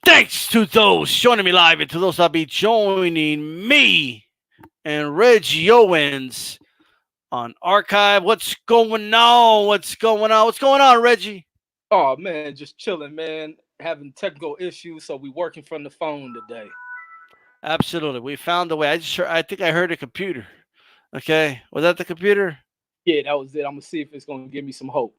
Thanks to those joining me live and to those that'll be joining me and Reggie Owens on Archive. What's going on? What's going on? What's going on, Reggie? Oh man, just chilling, man. Having technical issues, so we working from the phone today. Absolutely. We found a way. I think I heard a computer. Okay. Was that the computer? Yeah, that was it. I'm gonna see if it's gonna give me some hope.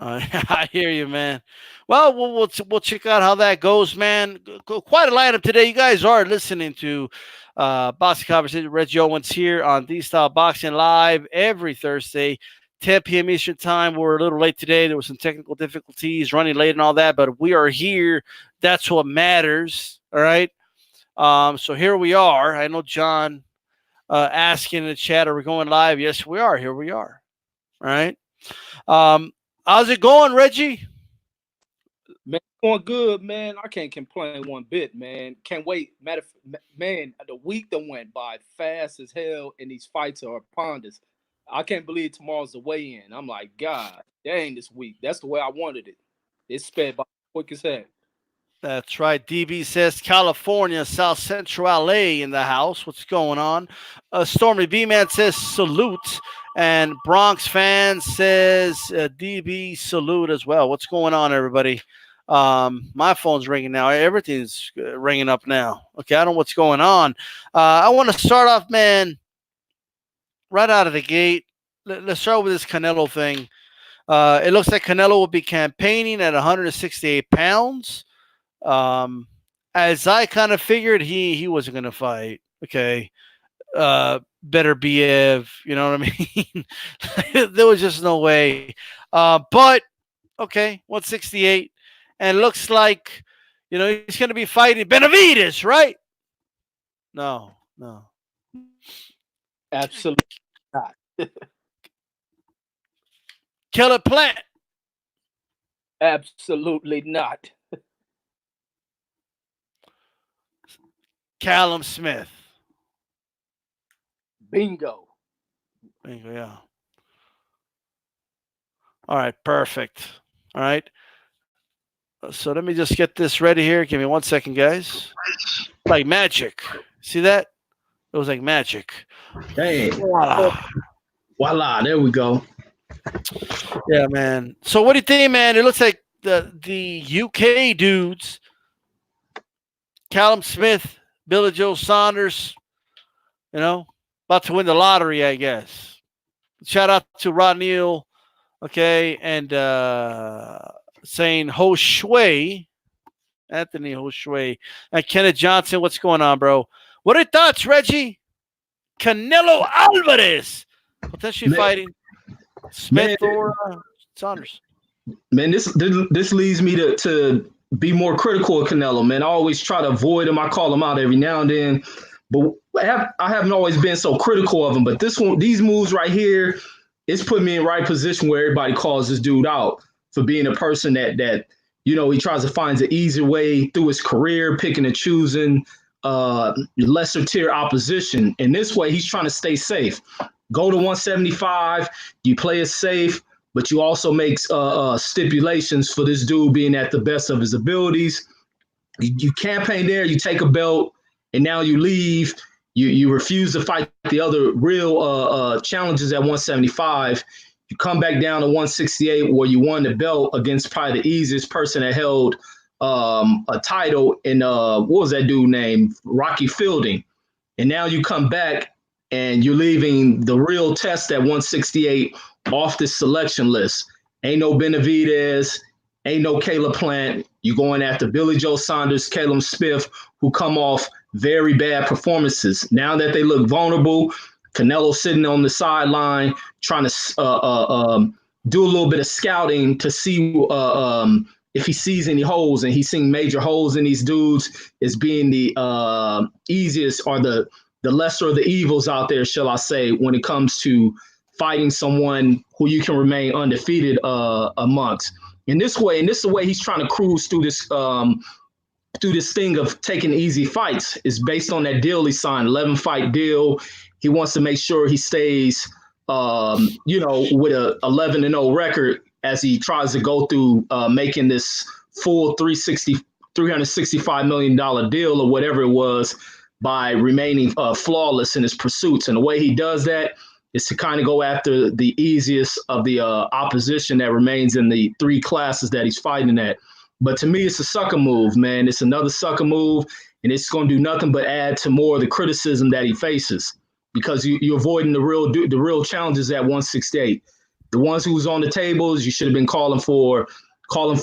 I hear you, man. Well, we'll check out how that goes, man. Quite a lineup today. You guys are listening to Boxing Conversation. Reggie Owens here on DStyleBoxing live every Thursday, 10 p.m. Eastern time. We're a little late today. There were some technical difficulties, running late and all that, but we are here. That's what matters. All right. So here we are. I know John asking in the chat, are we going live? Yes, we are. Here we are. All right. How's it going, Reggie? Man, going good, man. I can't complain one bit, man. Can't wait. Man, the week that went by fast as hell, and these fights are upon us. I can't believe tomorrow's the weigh-in. I'm like, God, dang, this week. That's the way I wanted it. It sped by quick as heck. That's right. DB says California, South Central LA in the house. What's going on? Stormy B-Man says salute. And Bronx fan says DB salute as well. What's going on, everybody? My phone's ringing now. Everything's ringing up now. Okay, I don't know what's going on. I want to start off, man, right out of the gate. Let's start with this Canelo thing. It looks like Canelo will be campaigning at 168 pounds. As I kind of figured, he wasn't going to fight. Okay. Better behave, you know what I mean? There was just no way. But okay, 168, and looks like he's going to be fighting Benavides, right? No. Absolutely not. Killer Plant. Absolutely not. Callum Smith. Bingo. Yeah. All right, perfect. All right. So let me just get this ready here. Give me 1 second, guys. Like magic. See that? It was like magic. Hey. Voila. There we go. Yeah, man. So what do you think, man? It looks like the UK dudes, Callum Smith, Billy Joe Saunders, about to win the lottery, I guess. Shout out to Rod Neal, okay, and saying Ho Shui, Anthony Ho Shui, and Kenneth Johnson. What's going on, bro? What are your thoughts, Reggie? Canelo Alvarez potentially fighting Smith or Saunders. Man, this leads me to be more critical of Canelo, man. I always try to avoid him. I call him out every now and then. But I haven't always been so critical of him. But these moves right here, it's put me in right position where everybody calls this dude out for being a person that he tries to find an easy way through his career, picking and choosing lesser tier opposition. In this way, he's trying to stay safe. Go to 175, you play it safe, but you also make stipulations for this dude being at the best of his abilities. You campaign there, you take a belt, and now you leave. You refuse to fight the other real challenges at 175. You come back down to 168 where you won the belt against probably the easiest person that held a title in, what was that dude named? Rocky Fielding. And now you come back and you're leaving the real test at 168 off the selection list. Ain't no Benavides, ain't no Caleb Plant. You're going after Billy Joe Saunders, Caleb Smith, who come off very bad performances. Now that they look vulnerable, Canelo sitting on the sideline trying to do a little bit of scouting to see if he sees any holes, and he's seeing major holes in these dudes as being the easiest or the lesser of the evils out there, shall I say, when it comes to fighting someone who you can remain undefeated amongst. In this way, and this is the way he's trying to cruise through this thing of taking easy fights, is based on that deal he signed, 11-fight deal. He wants to make sure he stays, with a 11-0 record as he tries to go through making this full 360 $365 million deal or whatever it was by remaining flawless in his pursuits. And the way he does that is to kind of go after the easiest of the opposition that remains in the three classes that he's fighting at. But to me, it's a sucker move, man. It's another sucker move, and it's going to do nothing but add to more of the criticism that he faces because you're avoiding the real challenges at 168. The ones who was on the tables, you should have been calling for Caleb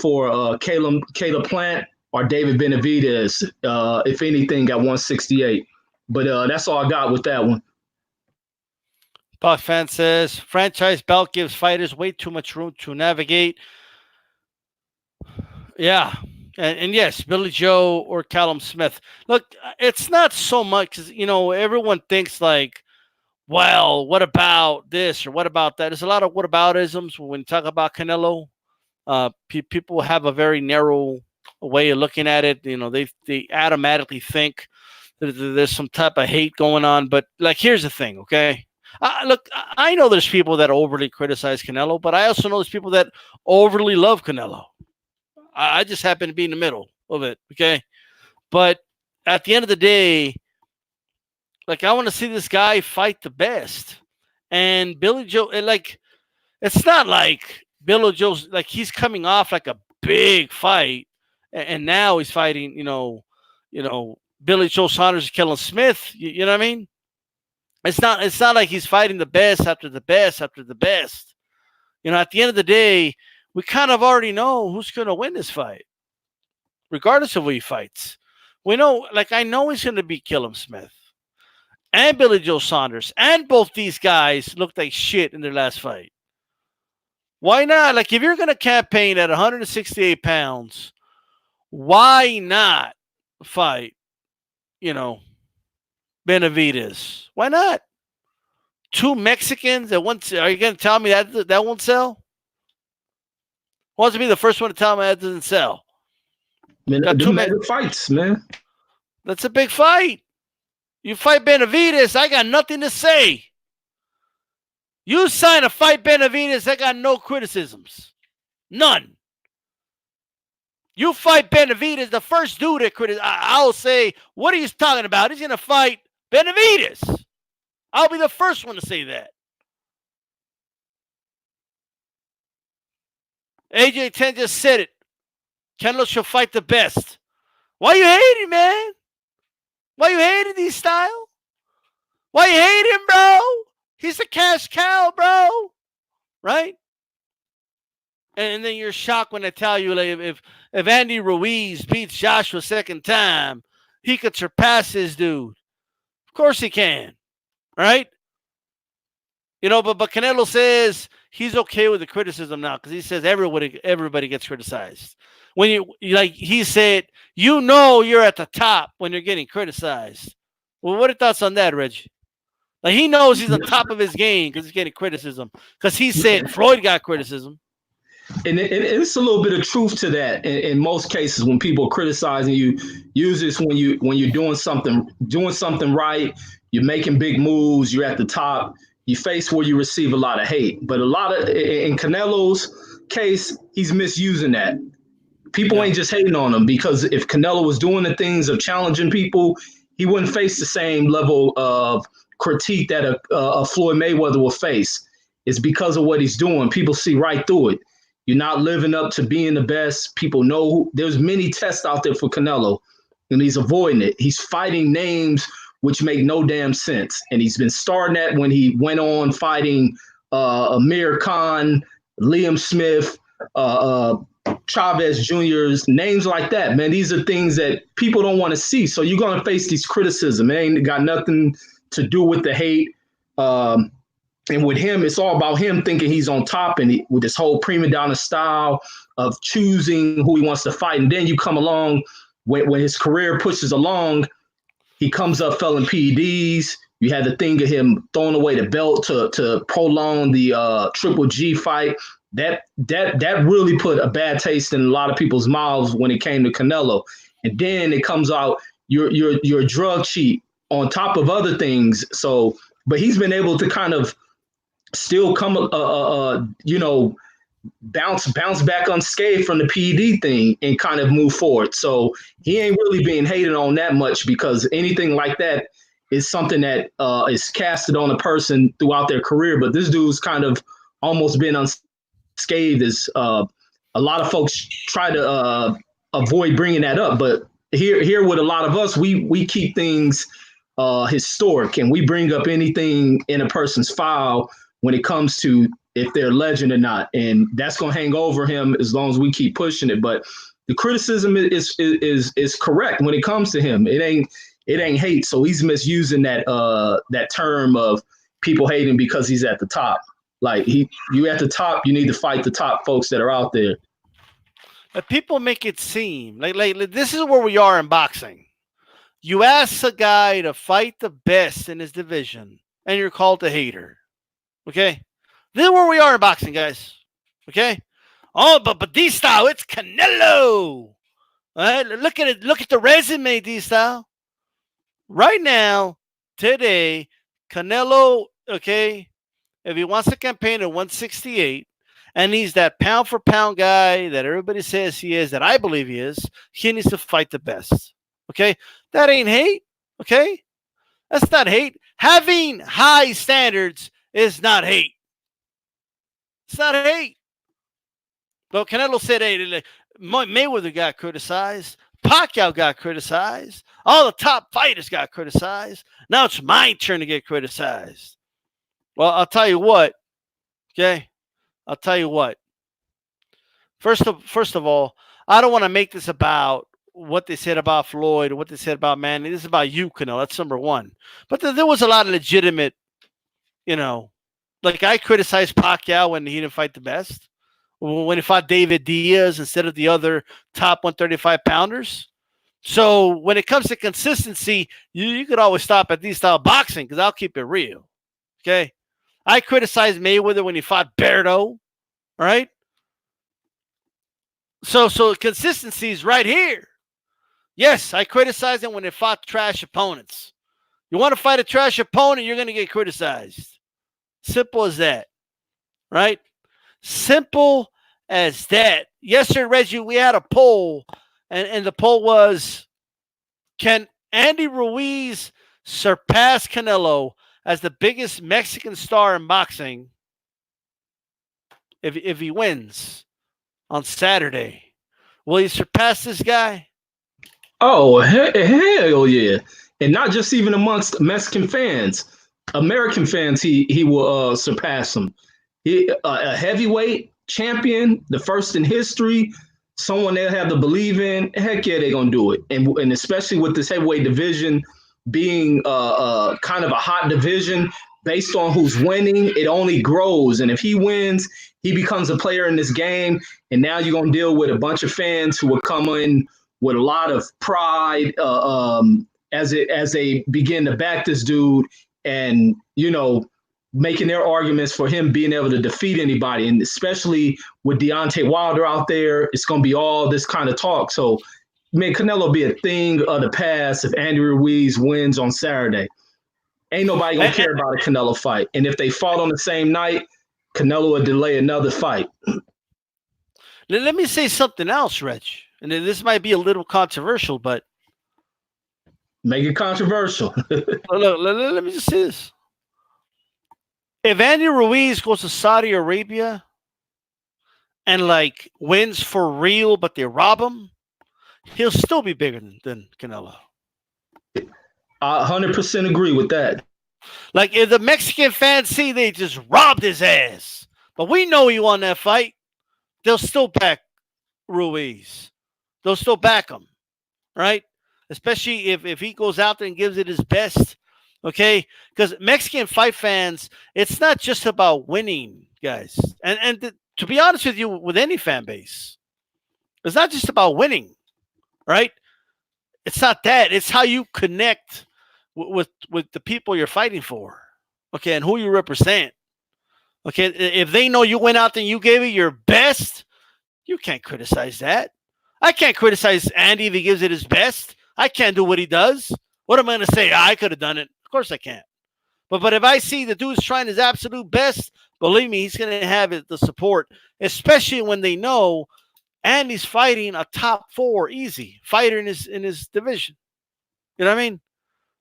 Plant or David Benavidez, if anything, at 168. But that's all I got with that one. Buck fan says franchise belt gives fighters way too much room to navigate. Yeah. And yes, Billy Joe or Callum Smith. Look, it's not so much because, everyone thinks like, well, what about this or what about that? There's a lot of whataboutisms when you talk about Canelo. People have a very narrow way of looking at it. They automatically think that there's some type of hate going on. But like, here's the thing, okay? Look, I know there's people that overly criticize Canelo, but I also know there's people that overly love Canelo. I just happen to be in the middle of it, okay? But at the end of the day, like, I want to see this guy fight the best. And Billy Joe, it's not like Billy Joe's, like, he's coming off like a big fight, and now he's fighting, Billy Joe Saunders, Callum Smith. You know what I mean? It's not like he's fighting the best after the best after the best. At the end of the day, we kind of already know who's going to win this fight, regardless of who he fights. We know, I know he's going to beat Callum Smith and Billy Joe Saunders, and both these guys looked like shit in their last fight. Why not? Like, if you're going to campaign at 168 pounds, why not fight, Benavidez? Why not? Two Mexicans at once. Are you going to tell me that won't sell? Who wants to be the first one to tell me that doesn't sell? Man, two mega fights, man. That's a big fight. You fight Benavidez, I got nothing to say. You sign a fight Benavidez, I got no criticisms. None. You fight Benavidez, the first dude that I'll say, what are you talking about? He's going to fight Benavidez. I'll be the first one to say that. AJ 10 just said it. Canelo should fight the best. Why you hating, man? Why you hating these style? Why you hating, bro? He's a cash cow, bro. Right? And then you're shocked when I tell you, like, if Andy Ruiz beats Joshua second time, he could surpass this dude. Of course he can. Right? But Canelo says he's okay with the criticism now because he says everybody gets criticized. When he said, you're at the top when you're getting criticized. Well, what are your thoughts on that, Reggie? Like, he knows he's on top of his game because he's getting criticism. Because he said Floyd got criticism. And it's a little bit of truth to that. In most cases, when people are criticizing you, usually it's when you're doing something right, you're making big moves, you're at the top. You face where you receive a lot of hate. But in Canelo's case, he's misusing that. People ain't just hating on him because if Canelo was doing the things of challenging people, he wouldn't face the same level of critique that a Floyd Mayweather will face. It's because of what he's doing. People see right through it. You're not living up to being the best. People know there's many tests out there for Canelo, and he's avoiding it. He's fighting names which make no damn sense. And he's been starting that when he went on fighting Amir Khan, Liam Smith, Chavez Jr.'s, names like that, man. These are things that people don't want to see. So you're going to face these criticism. It ain't got nothing to do with the hate. And with him, it's all about him thinking he's on top and with this whole prima donna style of choosing who he wants to fight. And then you come along when his career pushes along, he comes up felling PEDs. You had the thing of him throwing away the belt to prolong the Triple G fight. That really put a bad taste in a lot of people's mouths when it came to Canelo. And then it comes out you're a drug cheat on top of other things. So, but he's been able to kind of still come, bounce back unscathed from the PED thing and kind of move forward. So he ain't really being hated on that much, because anything like that is something that is casted on a person throughout their career. But this dude's kind of almost been unscathed, as a lot of folks try to avoid bringing that up. But here with a lot of us, we keep things historic, and we bring up anything in a person's file when it comes to if they're a legend or not, and that's gonna hang over him as long as we keep pushing it. But the criticism is correct when it comes to him. It ain't hate. So he's misusing that term of people hating because he's at the top. Like you at the top, you need to fight the top folks that are out there. But people make it seem like this is where we are in boxing. You ask a guy to fight the best in his division, and you're called a hater. Okay? This is where we are in boxing, guys. Okay? Oh, but D-Style, it's Canelo. All right? Look at it. Look at the resume, D-Style. Right now, today, Canelo, okay, if he wants to campaign at 168, and he's that pound-for-pound guy that everybody says he is, that I believe he needs to fight the best. Okay? That ain't hate. Okay? That's not hate. Having high standards is not hate. It's not hate. But Canelo said, hey, Mayweather got criticized. Pacquiao got criticized. All the top fighters got criticized. Now it's my turn to get criticized. Well, I'll tell you what. Okay? I'll tell you what. First of all, I don't want to make this about what they said about Floyd or what they said about Manny. This is about you, Canelo. That's number one. But there was a lot of legitimate, like I criticized Pacquiao when he didn't fight the best. When he fought David Diaz instead of the other top 135 pounders. So when it comes to consistency, you could always stop at DStyleBoxing because I'll keep it real. Okay? I criticized Mayweather when he fought Berto. All right? So consistency is right here. Yes, I criticized him when they fought trash opponents. You want to fight a trash opponent, you're going to get criticized. Simple as that. Right? Simple as that. Yesterday, Reggie, we had a poll, and the poll was, can Andy Ruiz surpass Canelo as the biggest Mexican star in boxing if he wins on Saturday? Will he surpass this guy? Oh, hell yeah. And not just even amongst Mexican fans. American fans, he will surpass him. A heavyweight champion, the first in history, someone they'll have to believe in. Heck yeah, they're gonna do it. And especially with this heavyweight division being kind of a hot division based on who's winning, it only grows. And if he wins, he becomes a player in this game. And now you're gonna deal with a bunch of fans who will come in with a lot of pride as they begin to back this dude, and making their arguments for him being able to defeat anybody. And especially with Deontay Wilder out there, it's going to be all this kind of talk. So, Canelo will be a thing of the past if Andy Ruiz wins on Saturday. Ain't nobody going to care about a Canelo fight. And if they fought on the same night, Canelo would delay another fight. Let me say something else, Reg. And this might be a little controversial, but... Make it controversial. Look, let me just say this. If Andy Ruiz goes to Saudi Arabia and wins for real, but they rob him, he'll still be bigger than Canelo. I 100% agree with that. If the Mexican fans see they just robbed his ass, but we know he won that fight, they'll still back Ruiz. They'll still back him, right? Especially if he goes out there and gives it his best. Okay, because Mexican fight fans, it's not just about winning, guys. And to be honest with you, with any fan base, it's not just about winning, right? It's not that. It's how you connect with the people you're fighting for, okay, and who you represent. Okay, if they know you went out there and you gave it your best, you can't criticize that. I can't criticize Andy if he gives it his best. I can't do what he does. What am I going to say? I could have done it. Of course I can't. But if I see the dude's trying his absolute best, believe me, he's going to have the support, especially when they know Andy's fighting a top 4 easy fighter in his division. You know what I mean?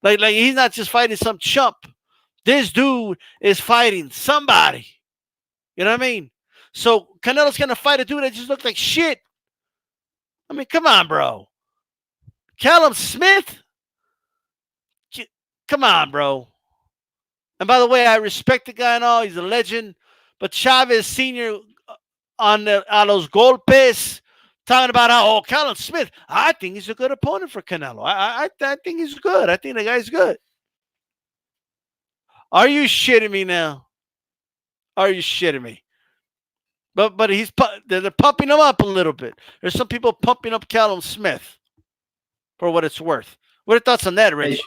Like he's not just fighting some chump. This dude is fighting somebody. You know what I mean? So Canelo's going to fight a dude that just looked like shit. I mean, come on, bro. Callum Smith? Come on, bro. And by the way, I respect the guy and all. He's a legend. But Chavez Sr. on those golpes, talking about how, Callum Smith, I think he's a good opponent for Canelo. I think he's good. I think the guy's good. Are you shitting me now? Are you shitting me? But they're pumping him up a little bit. There's some people pumping up Callum Smith for what it's worth. What are your thoughts on that, Rich?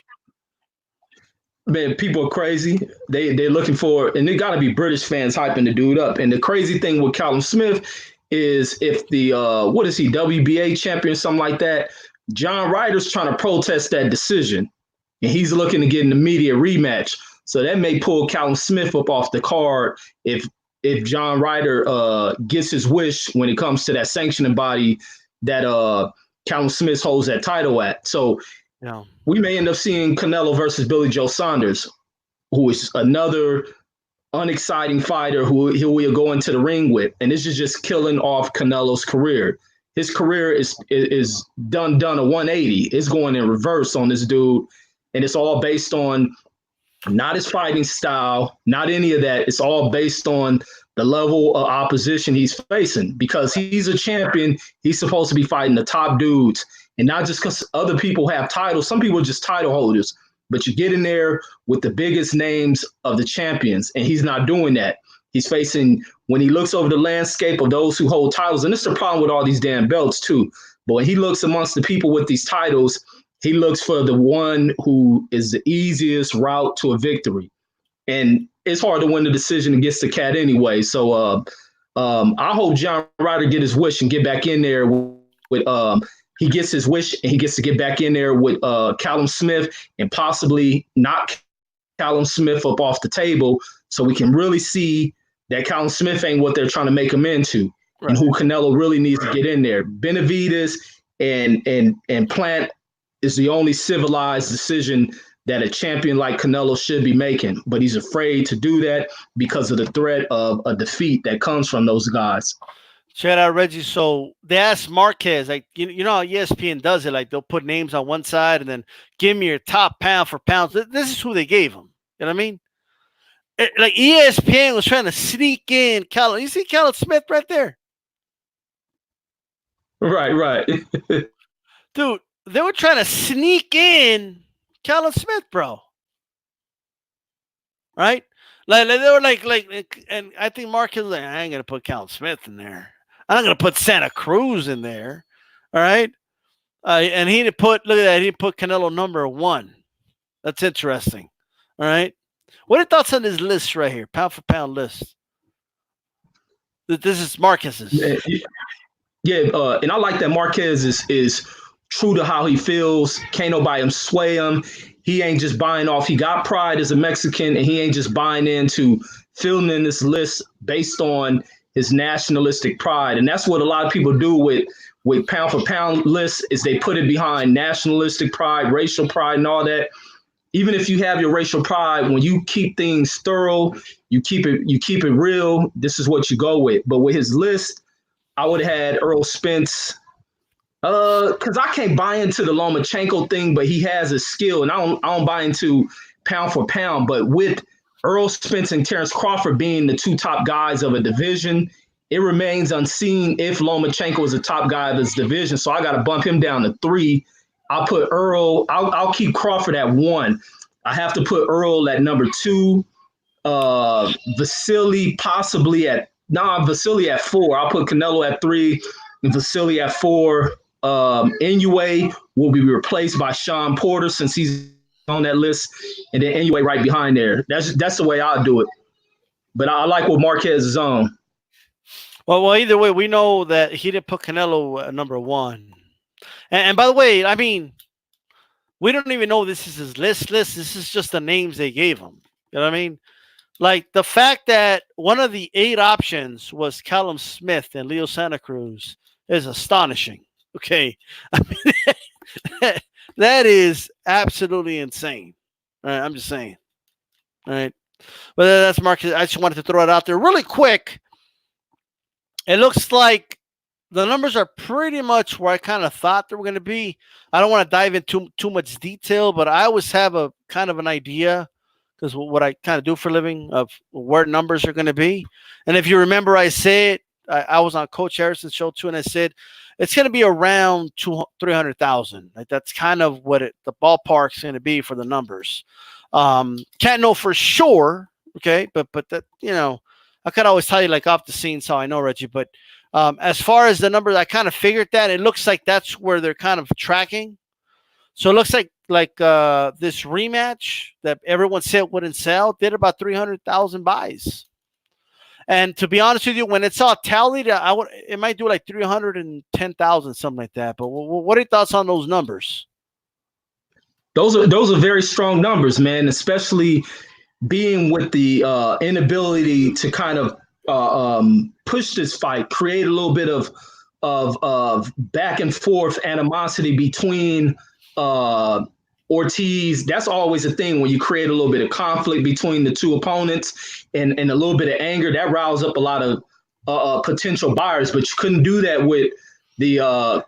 Man, people are crazy. They're looking for, and they got to be British fans hyping the dude up. And the crazy thing with Callum Smith is if the what is he, WBA champion, something like that, John Ryder's trying to protest that decision, and he's looking to get an immediate rematch. So that may pull Callum Smith up off the card if John Ryder gets his wish when it comes to that sanctioning body that Callum Smith holds that title at. So yeah, we may end up seeing Canelo versus Billy Joe Saunders, who is another unexciting fighter who will go into the ring with. And this is just killing off Canelo's career. His career is done a 180. It's going in reverse on this dude. And it's all based on not his fighting style, not any of that. It's all based on the level of opposition he's facing, because he's a champion. He's supposed to be fighting the top dudes, and not just because other people have titles. Some people are just title holders, but you get in there with the biggest names of the champions, and he's not doing that. He's facing, when he looks over the landscape of those who hold titles, and this is the problem with all these damn belts too, but when he looks amongst the people with these titles, he looks for the one who is the easiest route to a victory. And it's hard to win the decision against the cat anyway. So I hope John Ryder get his wish and get back in there with he gets his wish and he gets to get back in there with Callum Smith and possibly knock Callum Smith up off the table, so we can really see that Callum Smith ain't what they're trying to make him into, right, and who Canelo really needs to get in there. Benavidez and Plant is the only civilized decision that a champion like Canelo should be making, but he's afraid to do that because of the threat of a defeat that comes from those guys. Check out, Reggie. So they asked Marquez, like, you know how ESPN does it, like they'll put names on one side and then give me your top pound for pound. This is who they gave him. You know what I mean? Like ESPN was trying to sneak in Callum. You see Callum Smith right there? Right. Dude, they were trying to sneak in Callum Smith, bro. Right? Like they were like, and I think Marquez was like, I ain't gonna put Callum Smith in there. I'm not gonna put Santa Cruz in there. All right. And he didn't put, look at that, he didn't put Canelo number 1. That's interesting. All right. What are your thoughts on this list right here? Pound for pound list. This is Marquez's. Yeah, and I like that Marquez is true to how he feels. Can't nobody sway him. He ain't just buying off. He got pride as a Mexican, and he ain't just buying into filling in this list based on his nationalistic pride. And that's what a lot of people do with pound for pound lists, is they put it behind nationalistic pride, racial pride, and all that. Even if you have your racial pride, when you keep things thorough, you keep it real, this is what you go with. But with his list, I would have had Earl Spence, because I can't buy into the Lomachenko thing, but he has a skill, and I don't buy into pound for pound. But with Earl Spence and Terrence Crawford being the 2 top guys of a division, it remains unseen if Lomachenko is a top guy of his division. So I got to bump him down to 3. I'll put Earl. I'll keep Crawford at 1. I have to put Earl at number 2. Vasily possibly Vasily at 4. I'll put Canelo at 3 and Vasily at 4. Inoue will be replaced by Sean Porter since he's on that list, and then Inoue right behind there. That's the way I'll do it. But I like what Marquez is on. Well, either way, we know that he didn't put Canelo at number 1. And by the way, I mean, we don't even know this is his list. This is just the names they gave him. You know what I mean? Like the fact that one of the 8 options was Callum Smith and Leo Santa Cruz is astonishing. Okay. I mean, that is absolutely insane. All right, I'm just saying. All right. But that's Marcus. I just wanted to throw it out there really quick. It looks like the numbers are pretty much where I kind of thought they were going to be. I don't want to dive into too much detail, but I always have a kind of an idea because what I kind of do for a living of where numbers are going to be. And if you remember, I said I was on Coach Harrison's show too, and I said it's going to be around 300,000. Like that's kind of what the ballpark's going to be for the numbers. Can't know for sure, okay, but that I could always tell you like off the scenes how I know, Reggie. But as far as the numbers, I kind of figured that it looks like that's where they're kind of tracking. So it looks like this rematch that everyone said wouldn't sell did about 300,000 buys. And to be honest with you, when it's all tallied, it might do like 310,000, something like that. But what are your thoughts on those numbers? Those are very strong numbers, man. Especially being with the inability to kind of push this fight, create a little bit of back and forth animosity between Ortiz. That's always a thing when you create a little bit of conflict between the two opponents and a little bit of anger that riles up a lot of potential buyers. But you couldn't do that with the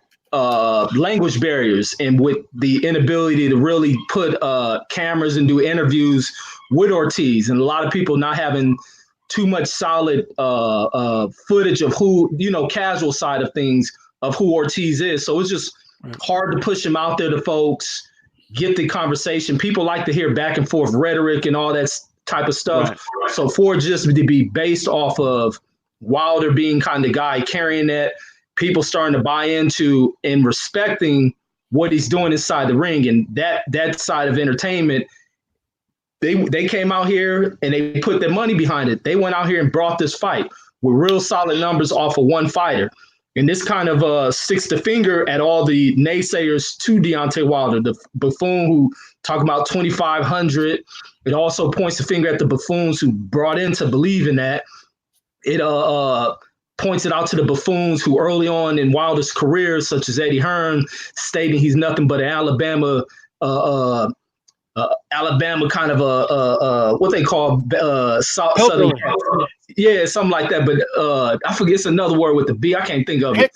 language barriers and with the inability to really put cameras and do interviews with Ortiz, and a lot of people not having too much solid footage of who, casual side of things of who Ortiz is. So it's just hard to push him out there to folks, get the conversation. People like to hear back and forth rhetoric and all that type of stuff. Right. So for just to be based off of Wilder being kind of guy carrying that, people starting to buy into and respecting what he's doing inside the ring, and that side of entertainment, they came out here and they put their money behind it. They went out here and brought this fight with real solid numbers off of one fighter. And this kind of sticks the finger at all the naysayers to Deontay Wilder, the buffoon who talk about 2,500. It also points the finger at the buffoons who brought in to believe in that. It points it out to the buffoons who early on in Wilder's career, such as Eddie Hearn, stating he's nothing but an Alabama kind of what they call Southern, yeah, something like that. But I forget, it's another word with the B. I can't think of it.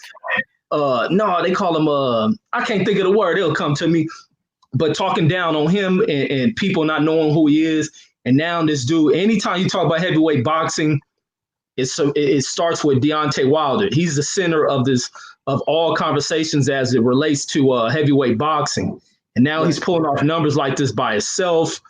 No, they call him. I can't think of the word. It'll come to me. But talking down on him and people not knowing who he is, and now this dude. Anytime you talk about heavyweight boxing, it starts with Deontay Wilder. He's the center of all conversations as it relates to heavyweight boxing. And now he's pulling off numbers like this by himself,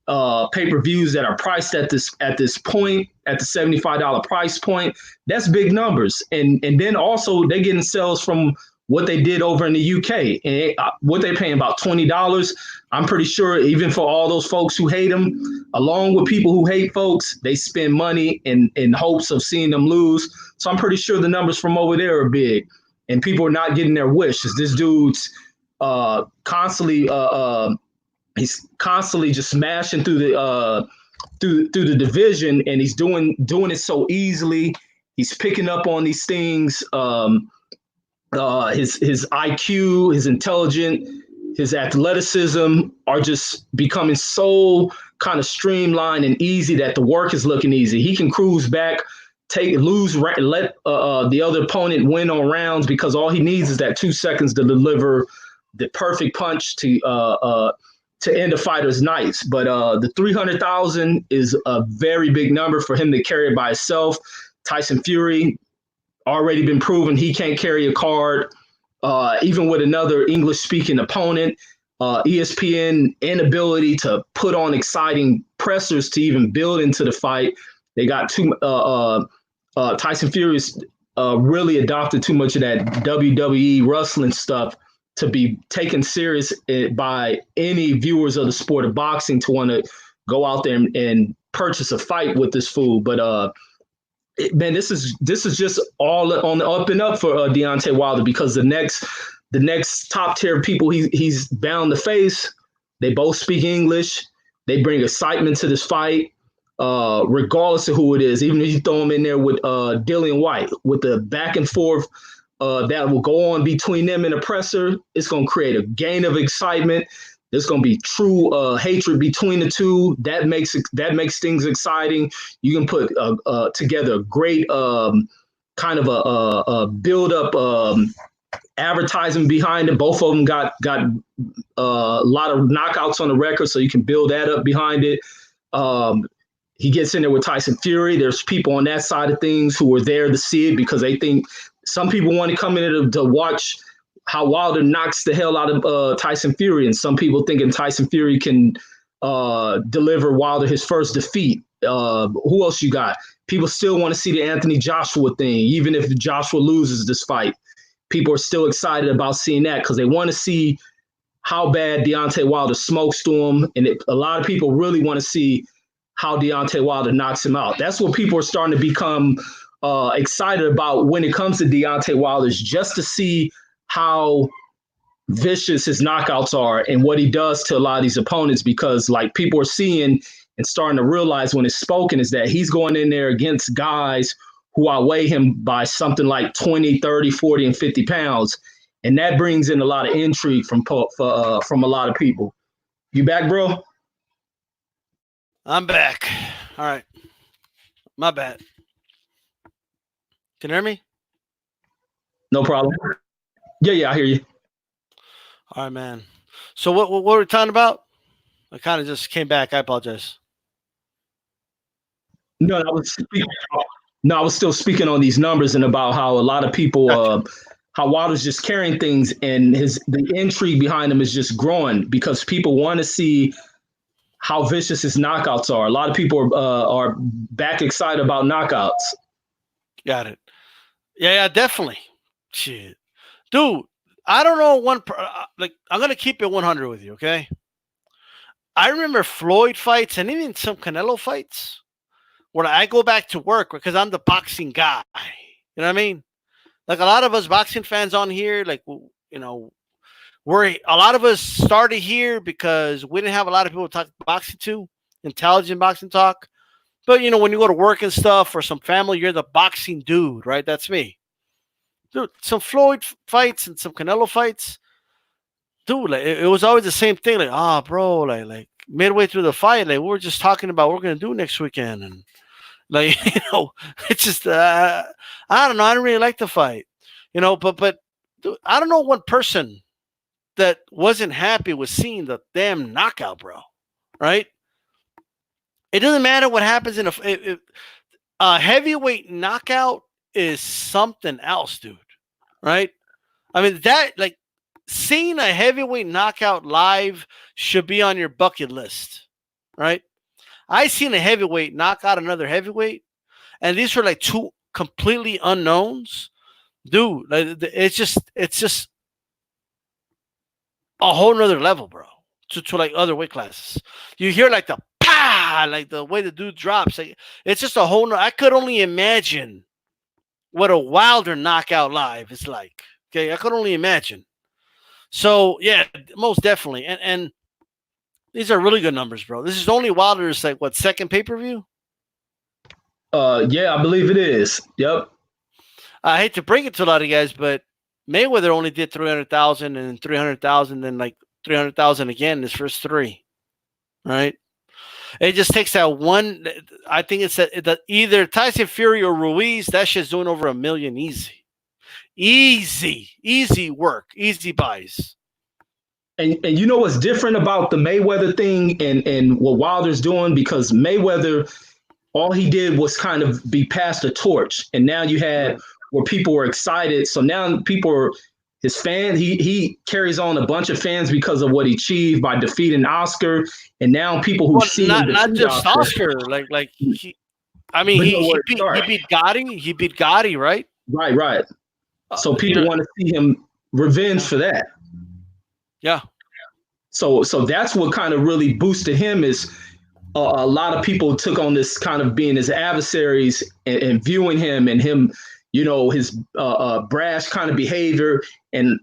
pay-per-views that are priced at this point, at the $75 price point. That's big numbers. And then also they're getting sales from what they did over in the UK. And what they're paying, about $20. I'm pretty sure even for all those folks who hate him, along with people who hate folks, they spend money in hopes of seeing them lose. So I'm pretty sure the numbers from over there are big. And people are not getting their wish. This dude's constantly he's constantly just smashing through the division, and he's doing it so easily. He's picking up on these things. His IQ, his intelligence, his athleticism are just becoming so kind of streamlined and easy that the work is looking easy. He can cruise back, let the other opponent win on rounds, because all he needs is that 2 seconds to deliver the perfect punch to end a fighter's nights. But the 300,000 is a very big number for him to carry it by himself. Tyson Fury already been proven he can't carry a card, even with another English-speaking opponent. ESPN inability to put on exciting pressers to even build into the fight. They got Tyson Fury's really adopted too much of that WWE wrestling stuff to be taken serious by any viewers of the sport of boxing to want to go out there and purchase a fight with this fool. But man, this is just all on the up and up for Deontay Wilder, because the next top tier people he's bound to face, they both speak English. They bring excitement to this fight, regardless of who it is. Even if you throw them in there with Dillian White, with the back and forth that will go on between them and the presser, it's going to create a gain of excitement. There's going to be true hatred between the two. That makes things exciting. You can put together a great kind of a build up advertising behind it. Both of them got a lot of knockouts on the record, so you can build that up behind it. He gets in there with Tyson Fury. There's people on that side of things who are there to see it because they think some people want to come in to watch how Wilder knocks the hell out of Tyson Fury, and some people thinking Tyson Fury can deliver Wilder his first defeat. Who else you got? People still want to see the Anthony Joshua thing, even if Joshua loses this fight. People are still excited about seeing that because they want to see how bad Deontay Wilder smokes to him, and a lot of people really want to see how Deontay Wilder knocks him out. That's what people are starting to become excited about when it comes to Deontay Wilder, is just to see how vicious his knockouts are and what he does to a lot of these opponents, because like people are seeing and starting to realize when it's spoken is that he's going in there against guys who outweigh him by something like 20, 30, 40, and 50 pounds. And that brings in a lot of intrigue from a lot of people. You back, bro? I'm back. All right. My bad. Can you hear me? No problem. Yeah, I hear you. All right, man. So what were we talking about? I kind of just came back. I apologize. No, I was still speaking on these numbers and about how a lot of people, how Wilder's just carrying things, and the intrigue behind him is just growing because people want to see how vicious his knockouts are. A lot of people are back excited about knockouts. Got it. Yeah, definitely. Shit, dude. I don't know I'm gonna keep it 100 with you, okay? I remember Floyd fights and even some Canelo fights where I go back to work because I'm the boxing guy. You know what I mean? Like a lot of us boxing fans on here, like, you know, a lot of us started here because we didn't have a lot of people to talk boxing to, intelligent boxing talk. But, you know, when you go to work and stuff or some family, you're the boxing dude, right? That's me. Dude, some Floyd fights and some Canelo fights, dude, like it was always the same thing. Like, bro, like midway through the fight, like we were just talking about what we're gonna do next weekend, and like it's just I don't know. I didn't really like the fight, but dude, I don't know one person that wasn't happy with seeing the damn knockout, bro. Right? It doesn't matter what happens in a heavyweight knockout is something else, dude. Right? I mean, that, like, seeing a heavyweight knockout live should be on your bucket list, right? I seen a heavyweight knock out another heavyweight, and these were like two completely unknowns, dude. Like, it's just a whole nother level, bro. To like other weight classes, you hear like the pa, like the way the dude drops. Like, it's just a whole. I could only imagine what a Wilder knockout live is like. Okay, I could only imagine. So yeah, most definitely, and these are really good numbers, bro. This is only Wilder's like what, second pay-per-view? Yeah, I believe it is. Yep. I hate to break it to a lot of guys, but Mayweather only did 300,000 and 300,000, and like 300,000 again in his first three, right? It just takes that one. I think it's that either Tyson Fury or Ruiz. That shit's doing over $1 million easy work, easy buys. And you know what's different about the Mayweather thing and what Wilder's doing? Because Mayweather, all he did was kind of be passed the torch, and now you had where people were excited. So now people are his fans. He carries on a bunch of fans because of what he achieved by defeating Oscar, and now people who see him not just Oscar, like he beat Gotti. He beat Gotti, right? Right. So people want to see him revenge for that. Yeah. So that's what kind of really boosted him is a lot of people took on this kind of being his adversaries and viewing him and him, his brash kind of behavior. And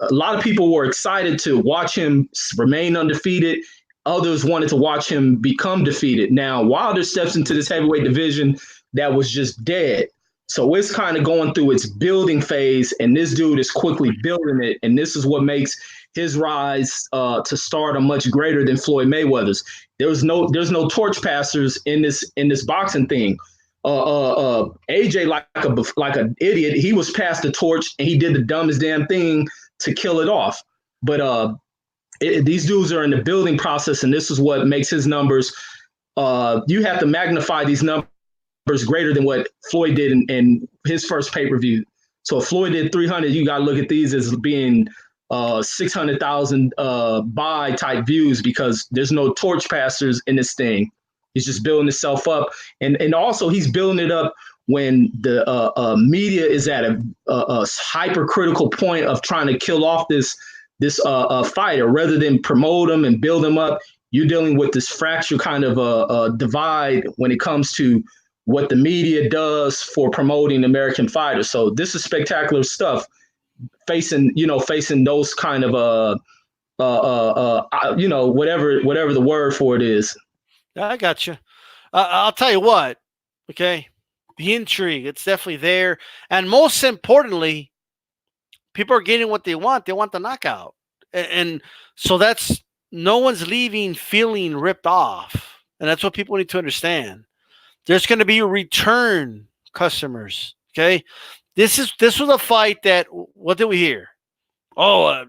a lot of people were excited to watch him remain undefeated others wanted to watch him become defeated. Now Wilder steps into this heavyweight division that was just dead. So it's kind of going through its building phase, and this dude is quickly building it. And this is what makes his rise to stardom much greater than Floyd Mayweather's. There's no torch passers in this boxing thing. AJ, like an idiot, he was passed the torch and he did the dumbest damn thing to kill it off. But these dudes are in the building process, and this is what makes his numbers. You have to magnify these numbers greater than what Floyd did in his first pay-per-view. So if Floyd did 300, you got to look at these as being 600,000 buy type views, because there's no torch passers in this thing. He's just building itself up. And also he's building it up when the media is at a hypercritical point of trying to kill off this fighter. Rather than promote him and build him up, you're dealing with this fracture kind of divide when it comes to what the media does for promoting American fighters. So this is spectacular stuff, facing those kind of whatever the word for it is. I got you. I'll tell you what. Okay, the intrigue, it's definitely there, and most importantly, people are getting what they want. They want the knockout, and so that's, no one's leaving feeling ripped off, and that's what people need to understand. There's going to be return customers. Okay, this was a fight that, what did we hear? Oh,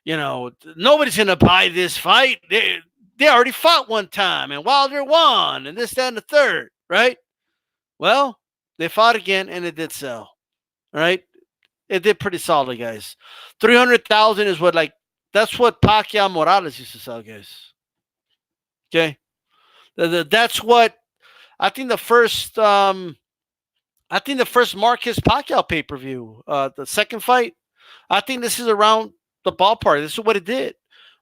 nobody's going to buy this fight. They already fought one time, and Wilder won, and this, that, and the third, right? Well, they fought again, and it did sell. All right, it did pretty solid, guys. 300,000 is that's what Pacquiao Morales used to sell, guys. Okay, that's what. I think the first Marquez Pacquiao pay-per-view, the second fight, I think this is around the ballpark. This is what it did.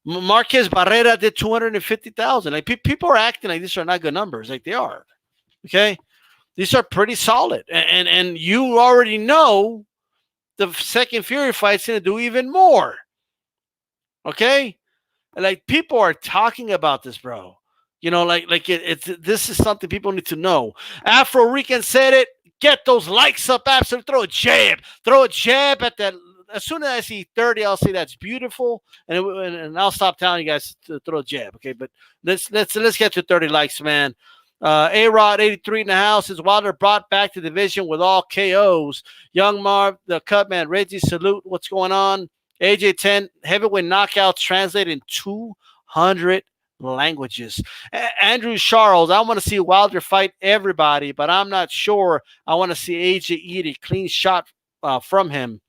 Marquez Barrera did 250,000. Like, people are acting like these are not good numbers. Like, they are. Okay, these are pretty solid, and you already know the second Fury fight's gonna do even more. Okay, like, people are talking about this, bro. This is something people need to know. Afro Rican said it. Get those likes up, absolutely. Throw a jab at that. As soon as I see 30, I'll say that's beautiful, and I'll stop telling you guys to throw a jab. Okay, but let's get to 30 likes, man. A-Rod 83 in the house. Is Wilder brought back to the division with all KOs? Young Marv, the cut man, Reggie, salute. What's going on? AJ 10 heavyweight knockouts translated in 200 languages. Andrew Charles, I want to see Wilder fight everybody, but I'm not sure I want to see AJ eat a clean shot from him.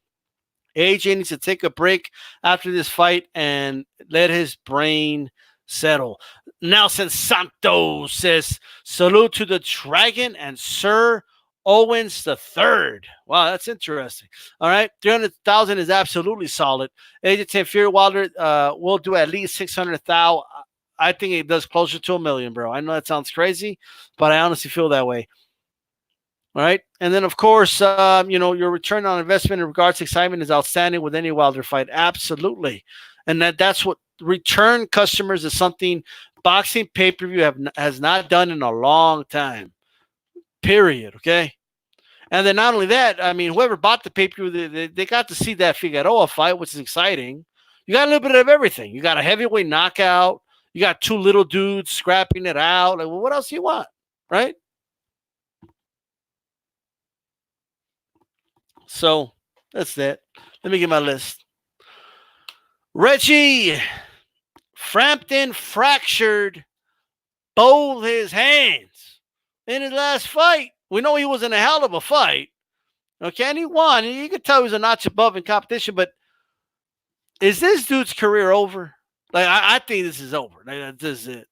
AJ needs to take a break after this fight and let his brain settle. Nelson Santos says, salute to the Dragon and Sir Owens the Third. Wow, that's interesting. All right, 300,000 is absolutely solid. AJ 10 Fury Wilder will do at least 600,000. I think it does closer to $1 million, bro. I know that sounds crazy, but I honestly feel that way. All right. And then, of course, your return on investment in regards to excitement is outstanding with any Wilder fight. Absolutely. And that's what return customers is something boxing pay-per-view has not done in a long time. Period. Okay. And then not only that, I mean, whoever bought the pay-per-view, they got to see that Figueroa fight, which is exciting. You got a little bit of everything. You got a heavyweight knockout. You got two little dudes scrapping it out. Like, well, what else do you want? Right? So that's that. Let me get my list. Reggie Frampton fractured both his hands in his last fight. We know he was in a hell of a fight. Okay, and he won. You could tell he was a notch above in competition, but is this dude's career over? Like, I think this is over. Like, this is it.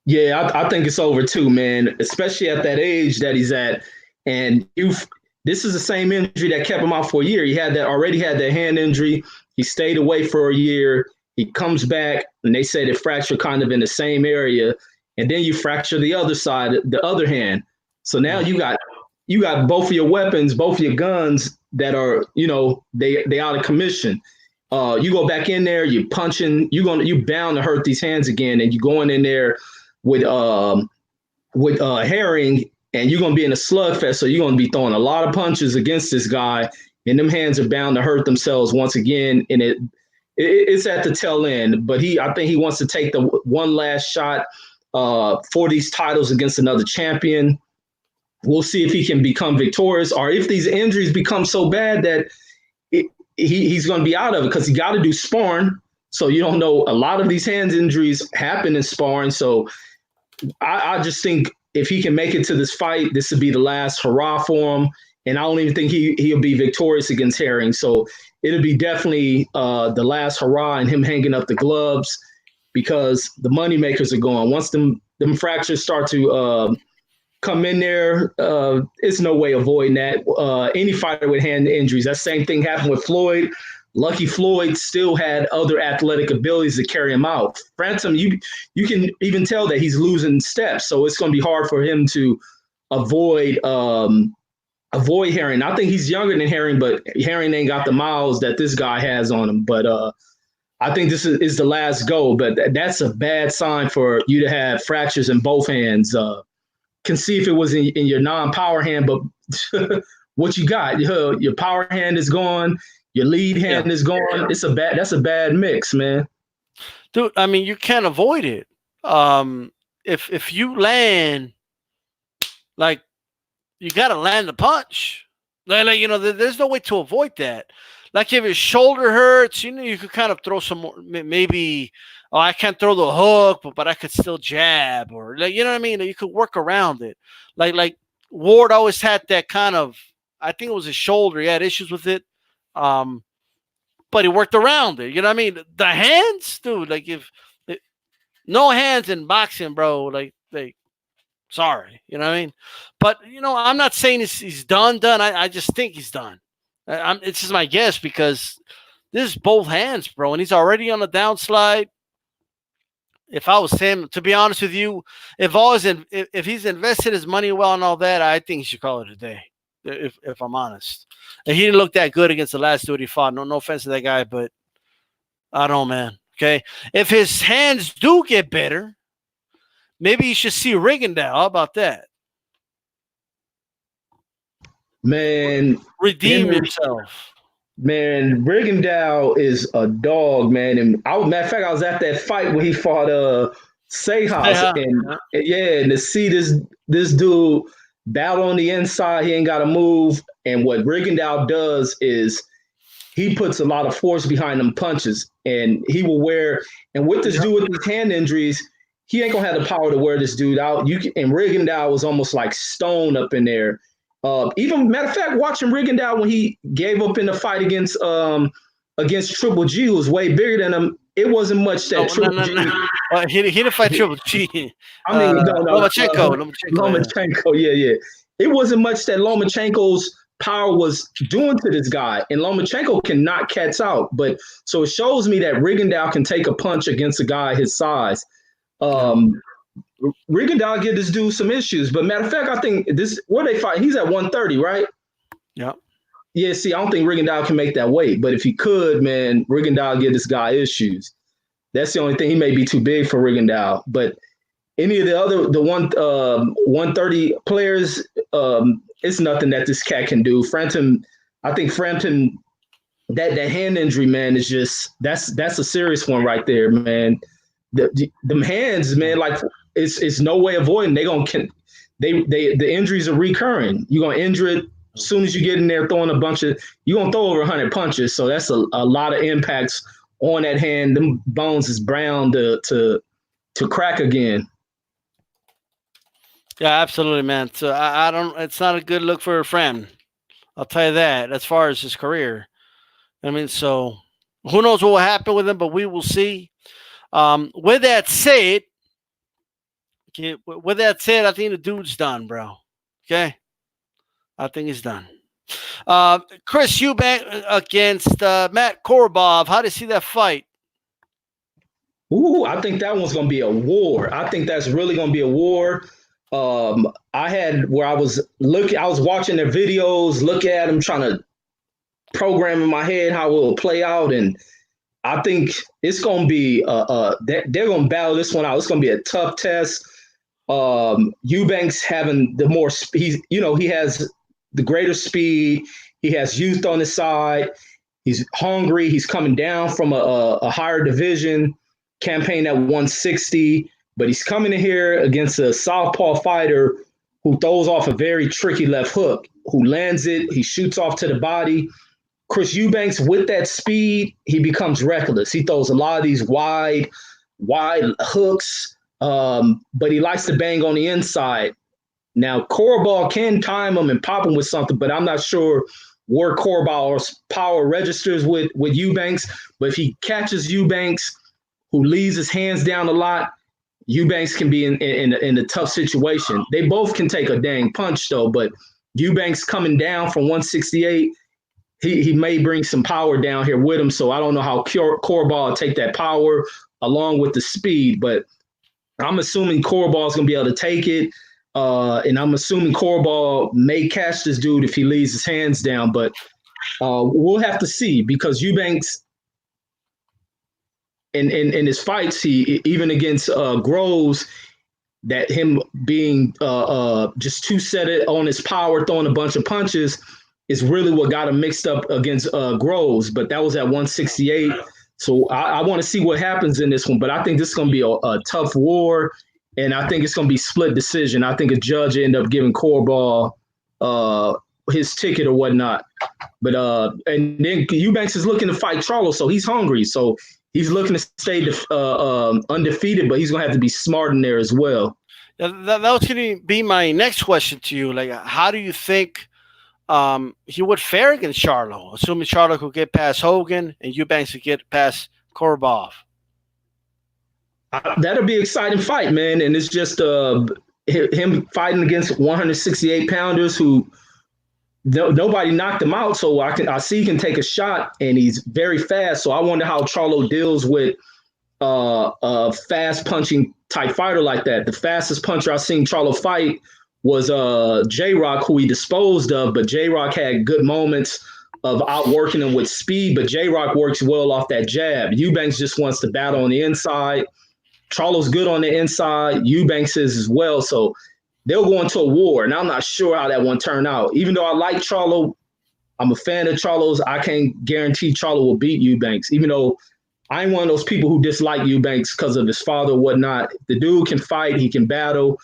Yeah, I think it's over too, man, especially at that age that he's at. And this is the same injury that kept him out for a year. He already had that hand injury. He stayed away for a year. He comes back, and they say the fracture kind of in the same area. And then you fracture the other side, the other hand. So now you got both of your weapons, both of your guns that are, they out of commission. You go back in there, you punching, you bound to hurt these hands again, and you going in there with Herring, and you're gonna be in a slugfest. So you're gonna be throwing a lot of punches against this guy, and them hands are bound to hurt themselves once again. And it's at the tail end. But I think he wants to take the one last shot for these titles against another champion. We'll see if he can become victorious, or if these injuries become so bad that he's going to be out of it, because he got to do sparring. So you don't know. A lot of these hands injuries happen in sparring. So I just think if he can make it to this fight, this would be the last hurrah for him. And I don't even think he'll be victorious against Herring. So it'll be definitely the last hurrah and him hanging up the gloves, because the money makers are going. Once them fractures start to come in there, it's no way avoiding that. Any fighter with hand injuries, that same thing happened with Floyd. Lucky Floyd still had other athletic abilities to carry him out. Phantom, you can even tell that he's losing steps, so it's going to be hard for him to avoid Herring. I think he's younger than Herring, but Herring ain't got the miles that this guy has on him. But I think this is the last go. But that's a bad sign for you to have fractures in both hands. Can see if it was in your non-power hand, but what you got? Your power hand is gone. Your lead hand is gone. That's a bad mix, man. Dude, I mean, you can't avoid it. If you land, like, you got to land the punch. Like, there's no way to avoid that. Like, if your shoulder hurts, you could kind of throw some more, maybe, I can't throw the hook, but I could still jab, or, like, you know what I mean? You could work around it. Like Ward always had that kind of, I think it was his shoulder. He had issues with it. But he worked around it. You know what I mean? The hands, dude, like, no hands in boxing, bro, like, sorry, you know what I mean? But, I'm not saying he's done. I just think he's done. It's just my guess, because this is both hands, bro, and he's already on the downslide. If I was him, to be honest with you, if he's invested his money well and all that, I think he should call it a day. If I'm honest, and he didn't look that good against the last dude he fought. No offense to that guy, but I don't know, man. Okay, if his hands do get better, maybe you should see Rigondeaux. How about that? Man, redeem yourself. Man, Rigondeaux is a dog, man. And matter of fact, I was at that fight where he fought Sejas, and to see this dude battle on the inside, he ain't got to move. And what Rigondeaux does is he puts a lot of force behind them punches, and he will wear. And with this dude with these hand injuries, he ain't gonna have the power to wear this dude out. And Rigondeaux was almost like stone up in there. Even matter of fact, watching Rigondeaux when he gave up in the fight against Triple G, who was way bigger than him, it wasn't much that Triple G. He didn't fight Triple G. I mean, Lomachenko. Yeah. It wasn't much that Lomachenko's power was doing to this guy, and Lomachenko can knock cats out. But so it shows me that Rigondeaux can take a punch against a guy his size. Rigondeaux give this dude some issues, but matter of fact, I think where they fight, he's at 130, right? Yeah. Yeah, see, I don't think Rigondeaux can make that weight, but if he could, man, Rigondeaux give this guy issues. That's the only thing. He may be too big for Rigondeaux, but any of the 130 players, it's nothing that this cat can do. I think Frampton, that hand injury, man, is just that's a serious one right there, man. Them hands, man, like it's no way avoiding. The injuries are recurring. You're gonna injure it as soon as you get in there throwing you're gonna throw over 100 punches. So that's a lot of impacts on that hand. Them bones is brown to crack again. Yeah, absolutely, man. So I don't. It's not a good look for a friend. I'll tell you that. As far as his career, I mean, so who knows what will happen with him, but we will see. With that said, I think the dude's done, bro. Okay, I think he's done. Chris Eubank against Matt Korobov. How do you see that fight? Ooh, I think that one's going to be a war. I think that's really going to be a war. I was watching their videos, looking at them, trying to program in my head how it will play out, and I think it's going to be they're going to battle this one out. It's going to be a tough test. Eubanks having the more speed, he has the greater speed. He has youth on his side. He's hungry. He's coming down from a higher division campaign at 160, but he's coming in here against a southpaw fighter who throws off a very tricky left hook, who lands it. He shoots off to the body. Chris Eubanks, with that speed, he becomes reckless. He throws a lot of these wide hooks, but he likes to bang on the inside. Now, Corrball can time him and pop him with something, but I'm not sure where Corrball's power registers with Eubanks. But if he catches Eubanks, who leaves his hands down a lot, Eubanks can be in a tough situation. They both can take a dang punch, though, but Eubanks coming down from 168, he may bring some power down here with him. So I don't know how Corrball will take that power along with the speed, but I'm assuming Corrball is going to be able to take it. And I'm assuming Corrball may catch this dude if he leaves his hands down, but we'll have to see, because Eubanks in his fights, he even against Groves, that him being just two-setted on his power, throwing a bunch of punches, is really what got him mixed up against Groves. But that was at 168. So I want to see what happens in this one. But I think this is going to be a tough war, and I think it's going to be split decision. I think a judge end up giving Corrball his ticket or whatnot. But and then Eubanks is looking to fight Charlo, so he's hungry. So he's looking to stay undefeated, but he's going to have to be smart in there as well. That was going to be my next question to you. Like, how do you think he would fare against Charlo, assuming Charlo could get past Hogan and Eubanks could get past Corrball? That'll be an exciting fight, man. And it's just him fighting against 168 pounders who nobody knocked him out. So I see he can take a shot, and he's very fast. So I wonder how Charlo deals with a fast punching type fighter like that. The fastest puncher I've seen Charlo fight was J-Rock, who he disposed of, but J-Rock had good moments of outworking him with speed, but J-Rock works well off that jab. Eubanks just wants to battle on the inside. Charlo's good on the inside. Eubanks is as well. So they'll go into a war, and I'm not sure how that one turned out. Even though I like Charlo, I'm a fan of Charlo's, I can't guarantee Charlo will beat Eubanks, even though I ain't one of those people who dislike Eubanks because of his father or whatnot. The dude can fight. He can battle.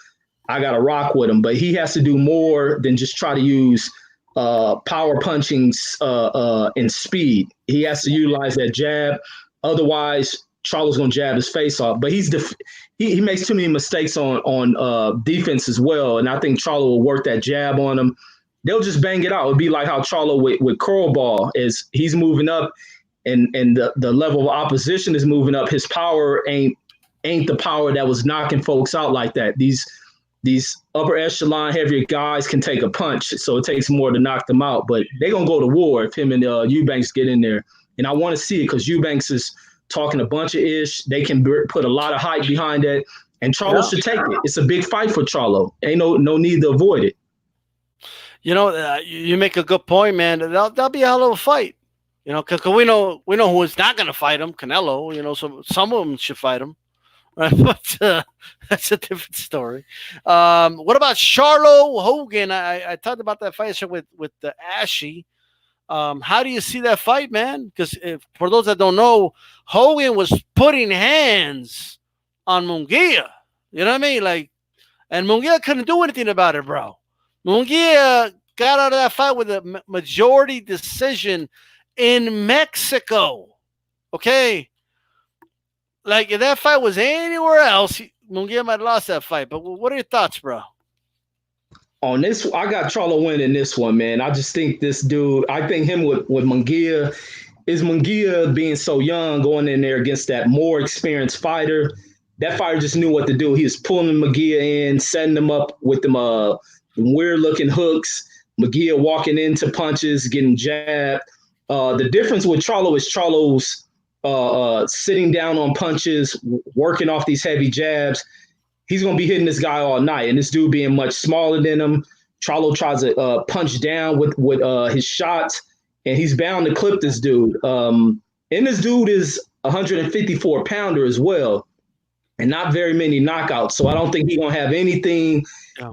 I got to rock with him. But he has to do more than just try to use power punching and speed. He has to utilize that jab. Otherwise, Charlo's going to jab his face off. But he makes too many mistakes on defense as well. And I think Charlo will work that jab on him. They'll just bang it out. It'll be like how Charlo with Corrball is. He's moving up, and the level of opposition is moving up. His power ain't the power that was knocking folks out like that. These upper echelon heavier guys can take a punch, so it takes more to knock them out. But they're going to go to war if him and Eubanks get in there. And I want to see it because Eubanks is talking a bunch of ish. They can put a lot of hype behind it, and Charlo should take it. It's a big fight for Charlo. Ain't no need to avoid it. You make a good point, man. That'll be a hell of a fight. Because we know who is not going to fight him, Canelo. So some of them should fight him. Right? But that's a different story. What about Charlo Hogan? I talked about that fight with the Ashy. How do you see that fight, man? Because for those that don't know, Hogan was putting hands on Munguia. You know what I mean? And Munguia couldn't do anything about it, bro. Munguia got out of that fight with a majority decision in Mexico. Okay? If that fight was anywhere else, Munguia might have lost that fight. But what are your thoughts, bro? On this, I got Charlo winning this one, man. I just think this dude, I think him with Munguia, is Munguia being so young, going in there against that more experienced fighter. That fighter just knew what to do. He was pulling Munguia in, setting him up with them weird-looking hooks. Munguia walking into punches, getting jabbed. The difference with Charlo is Charlo's sitting down on punches, working off these heavy jabs. He's going to be hitting this guy all night. And this dude being much smaller than him, Charlo tries to punch down with his shots, and he's bound to clip this dude. And this dude is 154 pounder as well, and not very many knockouts. So I don't think he's gonna have anything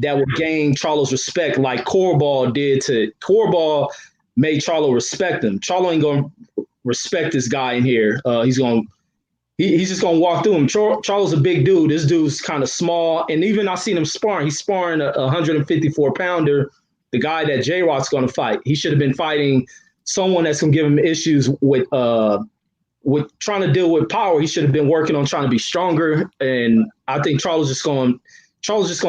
that will gain Charlo's respect like Corrball did to Corrball made Charlo respect him. Charlo ain't gonna respect this guy in here. He's just gonna walk through him. Charlo's a big dude. This dude's kind of small, and even I seen him sparring. He's sparring a 154 pounder, the guy that J Rock's gonna fight. He should have been fighting someone that's gonna give him issues with trying to deal with power. He should have been working on trying to be stronger. And I think Charlo's just gonna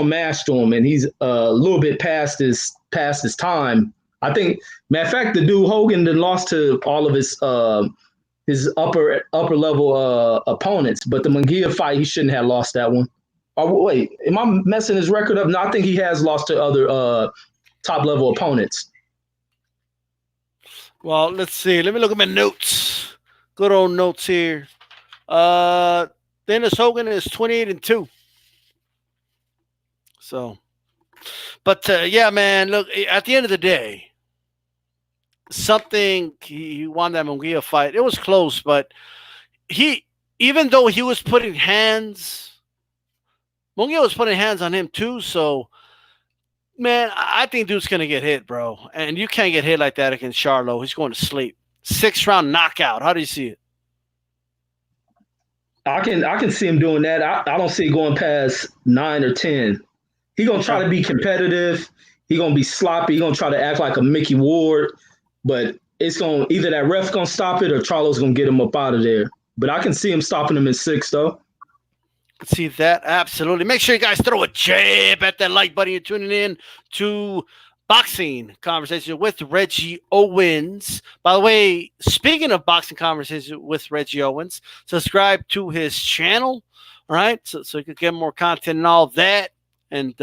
mash to him, and he's a little bit past his time. I think, matter of fact, the dude Hogan then lost to all of his upper level opponents, but the Munguia fight, he shouldn't have lost that one. Oh wait, am I messing his record up? No, I think he has lost to other top level opponents. Well, let's see. Let me look at my notes. Good old notes here. Dennis Hogan is 28-2. So, but yeah, man. Look, at the end of the day, he won that Munguia fight. It was close, but even though he was putting hands, Munguia was putting hands on him too. So, man, I think dude's gonna get hit, bro. And you can't get hit like that against Charlo. He's going to sleep. 6-round knockout. How do you see it? I can see him doing that. I don't see it going past 9 or 10. He's gonna try to be competitive. He's gonna be sloppy. He's gonna try to act like a Mickey Ward. But it's going to either that ref going to stop it or Charlo's going to get him up out of there. But I can see him stopping him in 6, though. See that? Absolutely. Make sure you guys throw a jab at that like button. You're tuning in to Boxing Conversation with Reggie Owens. By the way, speaking of Boxing Conversation with Reggie Owens, subscribe to his channel, all right? So you can get more content and all that. And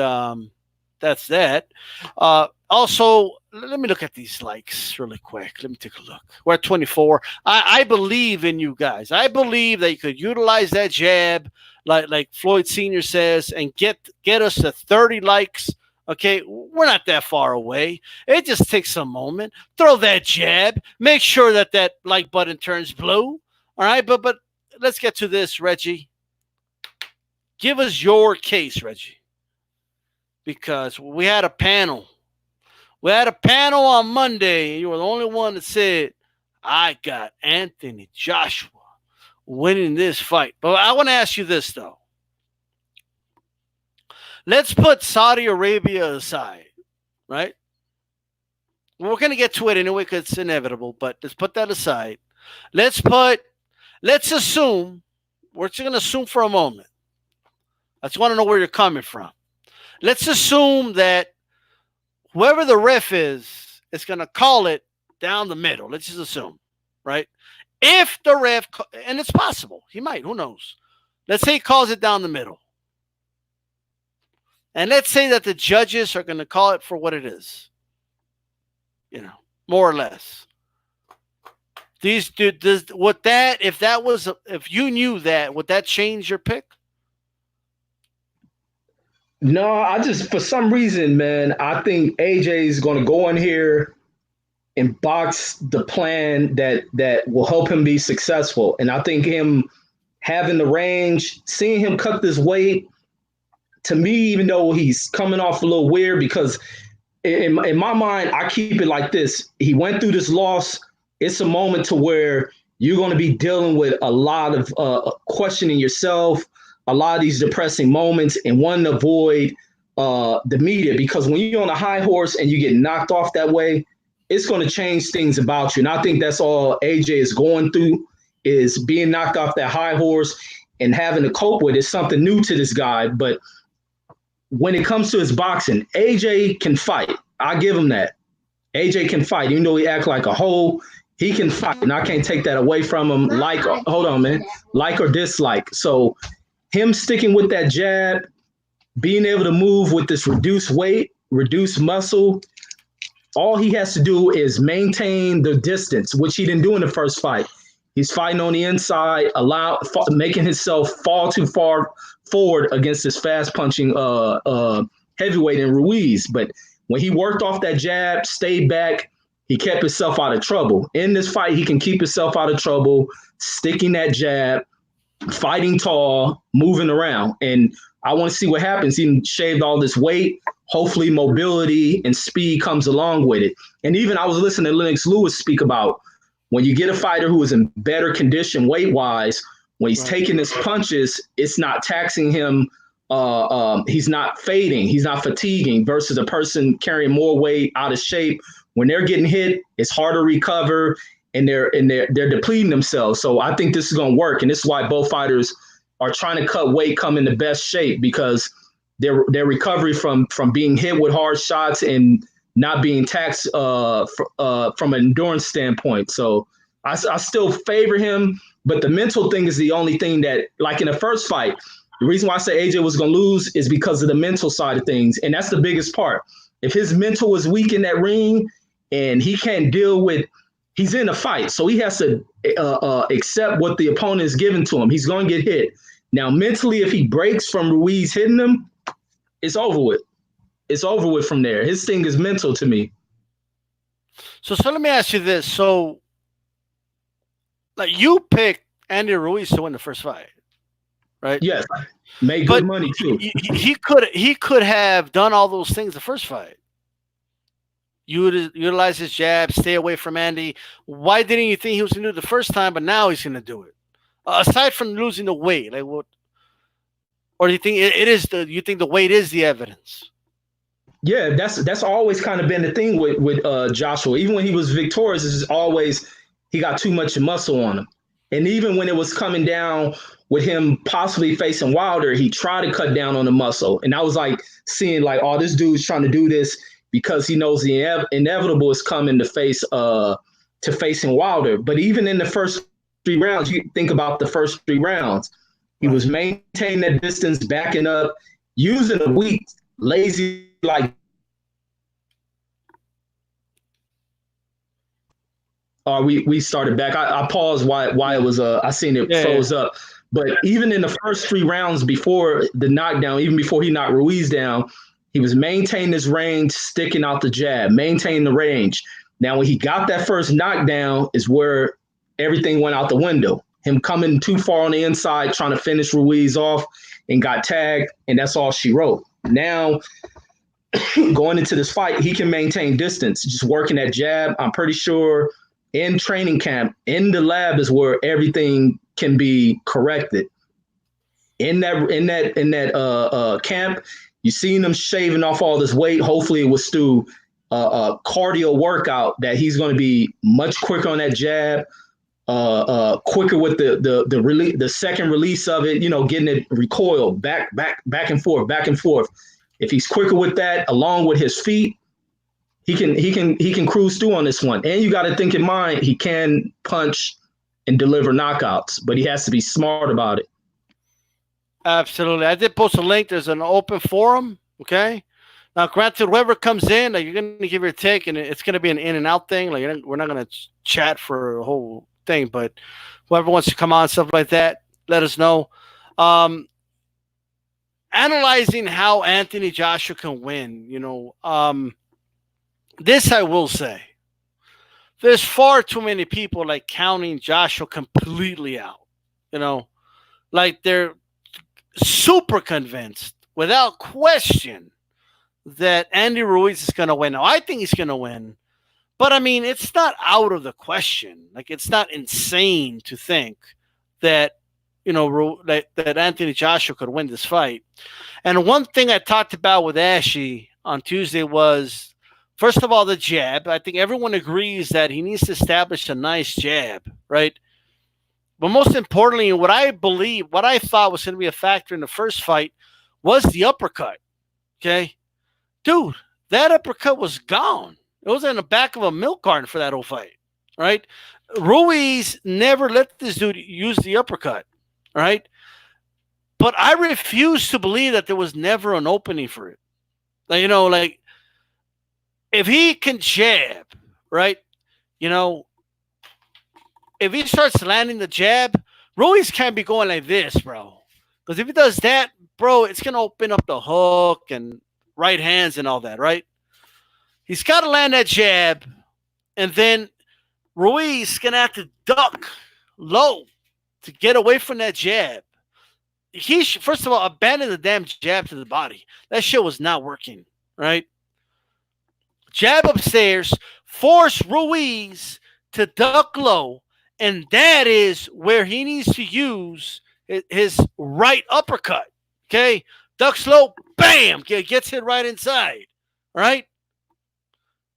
that's that. Also, let me look at these likes really quick. Let me take a look. We're at 24. I believe in you guys. I believe that you could utilize that jab, like Floyd Sr. says, and get us to 30 likes. Okay, we're not that far away. It just takes a moment. Throw that jab. Make sure that like button turns blue. All right, but let's get to this, Reggie. Give us your case, Reggie, because we had a panel. We had a panel on Monday, and you were the only one that said, I got Anthony Joshua winning this fight. But I want to ask you this, though. Let's put Saudi Arabia aside, right? We're going to get to it anyway because it's inevitable, but let's put that aside. Let's assume, we're just going to assume for a moment. I just want to know where you're coming from. Let's assume that whoever the ref is going to call it down the middle. Let's just assume, right? If the ref, and it's possible, he might, who knows? Let's say he calls it down the middle. And let's say that the judges are going to call it for what it is. More or less. If you knew that, would that change your pick? No, for some reason, man, I think AJ is going to go in here and box the plan that will help him be successful. And I think him having the range, seeing him cut this weight, to me, even though he's coming off a little weird, because in my mind, I keep it like this. He went through this loss. It's a moment to where you're going to be dealing with a lot of questioning yourself, a lot of these depressing moments, and wanting to avoid the media, because when you're on a high horse and you get knocked off that way, it's going to change things about you. And I think that's all AJ is going through, is being knocked off that high horse and having to cope with it. It's something new to this guy. But when it comes to his boxing, AJ can fight. I give him that. AJ can fight. Even though he act like a hoe, he can fight. And I can't take that away from him, like or dislike. So him sticking with that jab, being able to move with this reduced weight, reduced muscle, all he has to do is maintain the distance, which he didn't do in the first fight. He's fighting on the inside, making himself fall too far forward against this fast-punching heavyweight in Ruiz. But when he worked off that jab, stayed back, he kept himself out of trouble. In this fight, he can keep himself out of trouble, sticking that jab, fighting tall, moving around. And I want to see what happens. He shaved all this weight. Hopefully mobility and speed comes along with it. And even I was listening to Lennox Lewis speak about when you get a fighter who is in better condition weight-wise, when he's taking his punches, it's not taxing him. He's not fading. He's not fatiguing versus a person carrying more weight, out of shape. When they're getting hit, it's hard to recover, and they're depleting themselves. So I think this is going to work, and this is why both fighters are trying to cut weight, come in the best shape, because their recovery from being hit with hard shots and not being taxed from an endurance standpoint. So I still favor him, but the mental thing is the only thing that, like in the first fight, the reason why I say AJ was going to lose is because of the mental side of things, and that's the biggest part. If his mental is weak in that ring and he can't deal with, he's in a fight, so he has to accept what the opponent is giving to him. He's going to get hit. Now, mentally, if he breaks from Ruiz hitting him, it's over with. It's over with from there. His thing is mental to me. So let me ask you this. So, like, you picked Andy Ruiz to win the first fight, right? Yes. Made good money, too. He could have done all those things the first fight. You would utilize his jab, stay away from Andy. Why didn't you think he was going to do it the first time, but now he's going to do it? Aside from losing the weight, like what? Or do you think you think the weight is the evidence? Yeah, that's always kind of been the thing with Joshua. Even when he was victorious, it's always he got too much muscle on him. And even when it was coming down with him possibly facing Wilder, he tried to cut down on the muscle. And I was like seeing like, oh, this dude's trying to do this because he knows the inevitable is coming to facing Wilder. But even in the first 3 rounds, you think about the first 3 rounds, he was maintaining that distance, backing up, using a weak, lazy, like we started back. I paused why it was I seen it froze up. But even in the first 3 rounds before the knockdown, even before he knocked Ruiz down, he was maintaining his range, sticking out the jab, maintaining the range. Now, when he got that first knockdown is where everything went out the window. Him coming too far on the inside, trying to finish Ruiz off and got tagged, and that's all she wrote. Now, going into this fight, he can maintain distance, just working that jab. I'm pretty sure in training camp, in the lab is where everything can be corrected. In that camp, you seen him shaving off all this weight. Hopefully, it was through a cardio workout that he's going to be much quicker on that jab, quicker with the second release of it. You know, getting it recoiled back and forth. If he's quicker with that, along with his feet, he can cruise through on this one. And you got to think in mind, he can punch and deliver knockouts, but he has to be smart about it. Absolutely. I did post a link. There's an open forum. Okay. Now, granted, whoever comes in, like, you're going to give your take, and it's going to be an in and out thing. Like, we're not going to chat for a whole thing, but whoever wants to come on, stuff like that, let us know. Analyzing how Anthony Joshua can win, this I will say. There's far too many people like counting Joshua completely out. Like they're super convinced, without question, that Andy Ruiz is going to win. Now, I think he's going to win, but I mean, it's not out of the question. Like, it's not insane to think that, that Anthony Joshua could win this fight. And one thing I talked about with Ashy on Tuesday was, first of all, the jab. I think everyone agrees that he needs to establish a nice jab, right? But most importantly, what I thought was going to be a factor in the first fight was the uppercut. Okay? Dude, that uppercut was gone. It was in the back of a milk carton for that whole fight, right? Ruiz never let this dude use the uppercut, right? But I refuse to believe that there was never an opening for it. Like, if he can jab, right, if he starts landing the jab, Ruiz can't be going like this, bro. Because if he does that, bro, it's going to open up the hook and right hands and all that, right? He's got to land that jab, And then Ruiz is going to have to duck low to get away from that jab. He first of all, abandon the damn jab to the body. That shit was not working, right? Jab upstairs, force Ruiz to duck low, and that is where he needs to use his right uppercut. Okay? Ducks low, bam, gets hit right inside, right?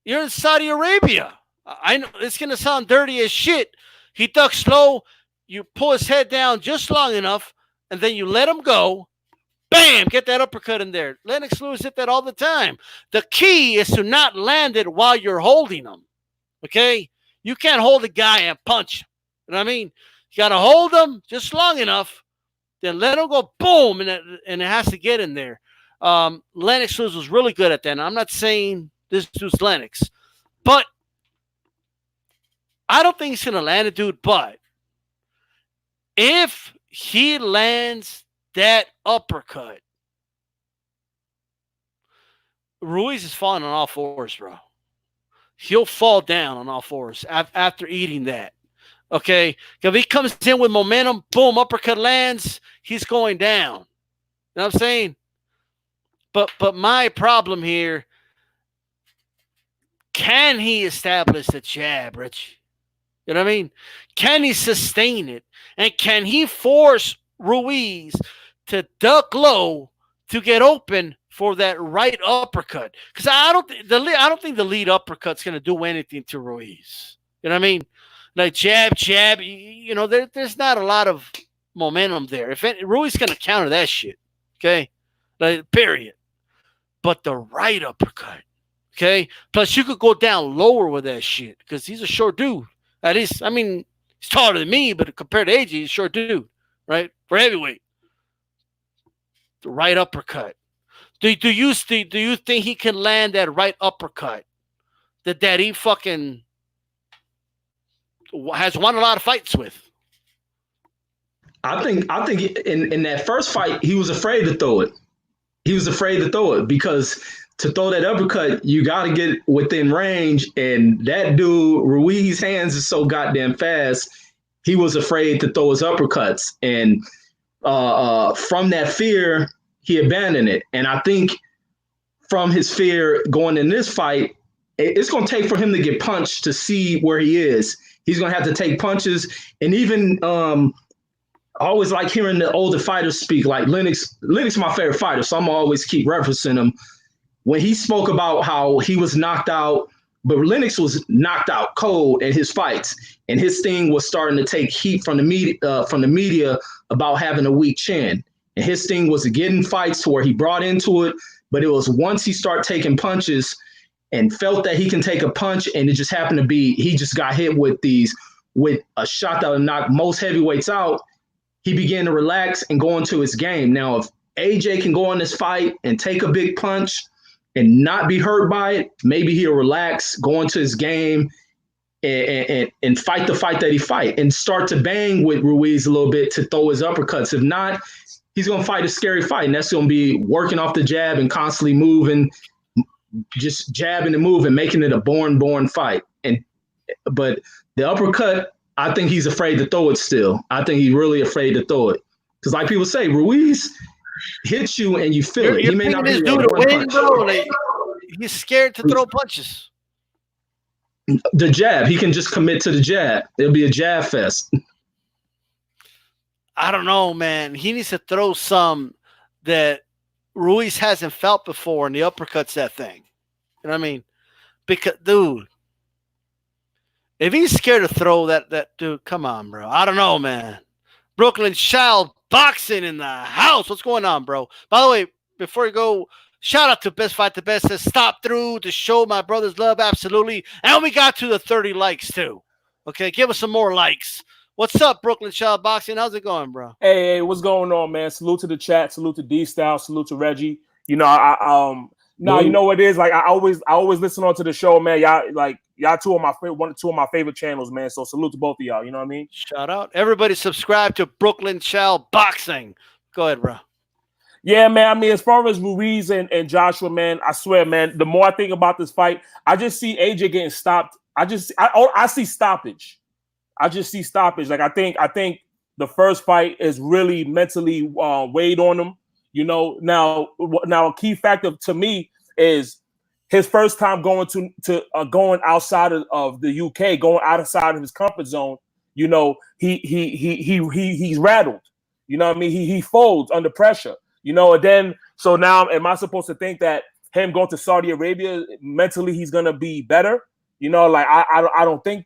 You're in Saudi Arabia. I know it's going to sound dirty as shit. He ducks low, you pull his head down just long enough, and then you let him go. Bam! Get that uppercut in there. Lennox Lewis hit that all the time. The key is to not land it while you're holding him. Okay? You can't hold a guy and punch. You know what I mean? You got to hold him just long enough, then let him go boom, and it has to get in there. Lennox Lewis was really good at that. And I'm not saying this dude's Lennox, but I don't think he's going to land a dude, but if he lands that uppercut, Ruiz is falling on all fours, bro. He'll fall down on all fours after eating that. Okay? If he comes in with momentum, boom, uppercut lands, he's going down. You know what I'm saying? But my problem here, can he establish the jab, Rich? You know what I mean? Can he sustain it? And can he force Ruiz to duck low to get open for that right uppercut? Because I don't think the lead uppercut's going to do anything to Ruiz. You know what I mean? Like jab, you know, there's not a lot of momentum there. Ruiz going to counter that shit, okay? Like, period. But the right uppercut, okay? Plus, you could go down lower with that shit because he's a short dude. At least, I mean, he's taller than me, but compared to AJ, he's a short dude, right? For heavyweight. The right uppercut. Do you think he can land that right uppercut that he fucking has won a lot of fights with? I think in that first fight, he was afraid to throw it. He was afraid to throw it because to throw that uppercut, you got to get within range. And that dude, Ruiz's hands is so goddamn fast. He was afraid to throw his uppercuts. And from that fear, he abandoned it. And I think from his fear going in this fight, it's going to take for him to get punched to see where he is. He's going to have to take punches. And even I always like hearing the older fighters speak, like Lennox is my favorite fighter, so I'm always keep referencing him. When he spoke about how he was knocked out, but Lennox was knocked out cold in his fights, and his thing was starting to take heat from the media about having a weak chin. And his thing was to get in fights to where he brought into it, but it was once he started taking punches and felt that he can take a punch, and it just happened to be he just got hit with a shot that would knock most heavyweights out. He began to relax and go into his game. Now, if AJ can go in this fight and take a big punch and not be hurt by it, maybe he'll relax, go into his game, and fight the fight that he fight and start to bang with Ruiz a little bit to throw his uppercuts. If not, he's going to fight a scary fight, and that's going to be working off the jab and constantly moving, just jabbing and moving, making it a born fight. But the uppercut, I think he's afraid to throw it still. I think he's really afraid to throw it. Because like people say, Ruiz hits you and you feel it. He may not this dude to win, bro. Like, he's scared to throw punches. The jab, he can just commit to the jab. It'll be a jab fest. I don't know, man. He needs to throw some that Ruiz hasn't felt before, and the uppercut's that thing. You know what I mean? Because, dude, if he's scared to throw that dude, come on, bro. I don't know, man. Brooklyn Child Boxing in the house. What's going on, bro? By the way, before you go, shout out to Best Fight the Best. Says stop through to show my brothers love. Absolutely. And we got to the 30 likes, too. Okay, give us some more likes. What's up, Brooklyn Child Boxing? How's it going, bro? Hey, what's going on, man? Salute to the chat. Salute to D-Style. Salute to Reggie. You know, you know what it is? Like, I always listen on to the show, man. Y'all two of my favorite channels, man. So salute to both of y'all. You know what I mean? Shout out. Everybody subscribe to Brooklyn Child Boxing. Go ahead, bro. Yeah, man. I mean, as far as Ruiz and Joshua, man, I swear, man, the more I think about this fight, I just see AJ getting stopped I see stoppage. I just see stoppage. Like I think the first fight is really mentally weighed on him. You know, now a key factor to me is his first time going going outside of the UK, going outside of his comfort zone. You know, he's rattled. You know what I mean? He folds under pressure. You know, and then so now am I supposed to think that him going to Saudi Arabia mentally he's gonna be better? You know, like I don't think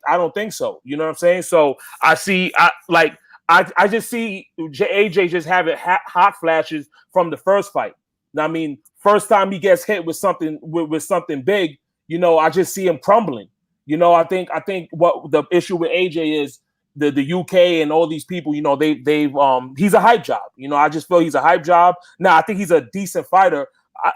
so. You know what I'm saying? So I just see AJ just having hot flashes from the first fight. Now, I mean, first time he gets hit with something big, you know, I just see him crumbling. You know, I think what the issue with AJ is the UK and all these people, you know, he's a hype job. You know, I just feel he's a hype job. Now, I think he's a decent fighter.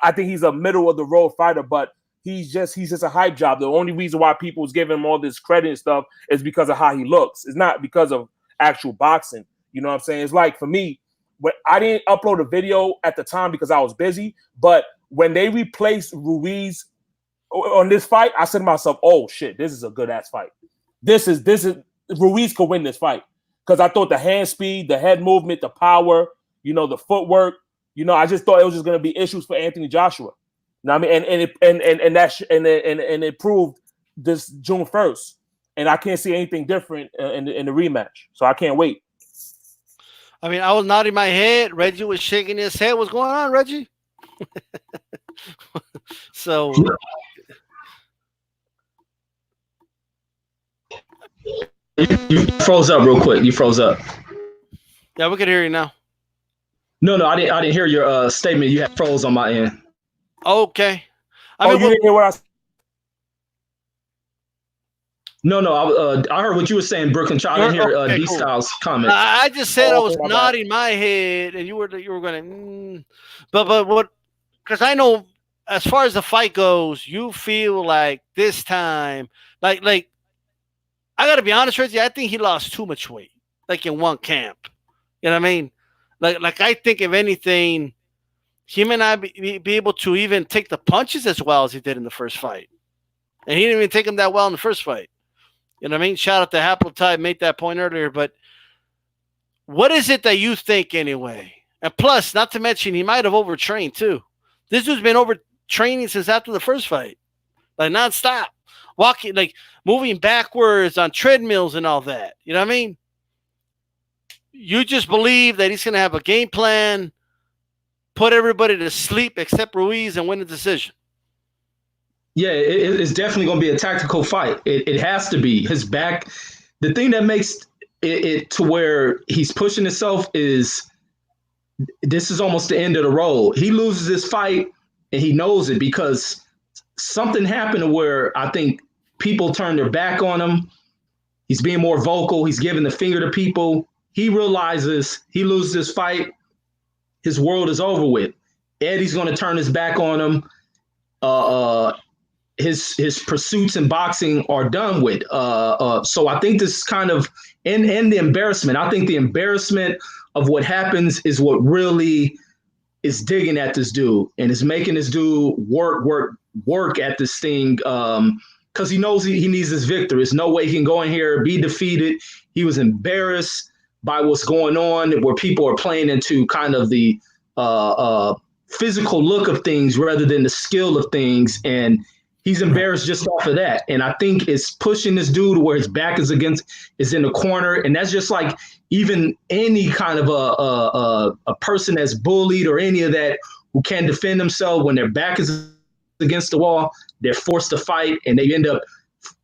I think he's a middle of the road fighter, but he's just a hype job. The only reason why people is giving him all this credit and stuff is because of how he looks. It's not because of actual boxing. You know what I'm saying? It's like for me, when I didn't upload a video at the time because I was busy, but when they replaced Ruiz on this fight, I said to myself, "Oh shit, this is a good ass fight. This is Ruiz could win this fight." Because I thought the hand speed, the head movement, the power, you know, the footwork, you know, I just thought it was just going to be issues for Anthony Joshua. You know what I mean? And it proved this June 1st. And I can't see anything different in the rematch. So I can't wait. I mean, I was nodding my head. Reggie was shaking his head. What's going on, Reggie? So you froze up real quick. You froze up. Yeah, we can hear you now. No, I didn't hear your statement. You had froze on my end. Okay. I mean, you didn't hear what I said? No, I heard what you were saying, Brooklyn. I didn't hear D-Style's comment. I just said I was nodding my head, and you were going but what? Because I know as far as the fight goes, you feel like this time, like I got to be honest with you, I think he lost too much weight, like in one camp. You know what I mean? Like I think if anything, he may not be able to even take the punches as well as he did in the first fight. And he didn't even take them that well in the first fight. You know what I mean? Shout out to Haplotide, made that point earlier. But what is it that you think anyway? And plus, not to mention, he might have overtrained too. This dude's been overtraining since after the first fight. Like nonstop. Walking, like moving backwards on treadmills and all that. You know what I mean? You just believe that he's going to have a game plan, put everybody to sleep except Ruiz and win the decision. Yeah, it's definitely going to be a tactical fight. It has to be. His back, the thing that makes it to where he's pushing himself is this is almost the end of the road. He loses this fight and he knows it because something happened where I think people turned their back on him. He's being more vocal. He's giving the finger to people. He realizes he loses this fight. His world is over with. Eddie's going to turn his back on him. His pursuits in boxing are done with. So I think this kind of and the embarrassment. I think the embarrassment of what happens is what really is digging at this dude and is making this dude work at this thing because he knows he needs this victory. There's no way he can go in here, be defeated. He was embarrassed by what's going on, where people are playing into kind of the physical look of things rather than the skill of things. And he's embarrassed just off of that. And I think it's pushing this dude where his back is in the corner. And that's just like even any kind of a person that's bullied or any of that who can't defend themselves when their back is against the wall, they're forced to fight and they end up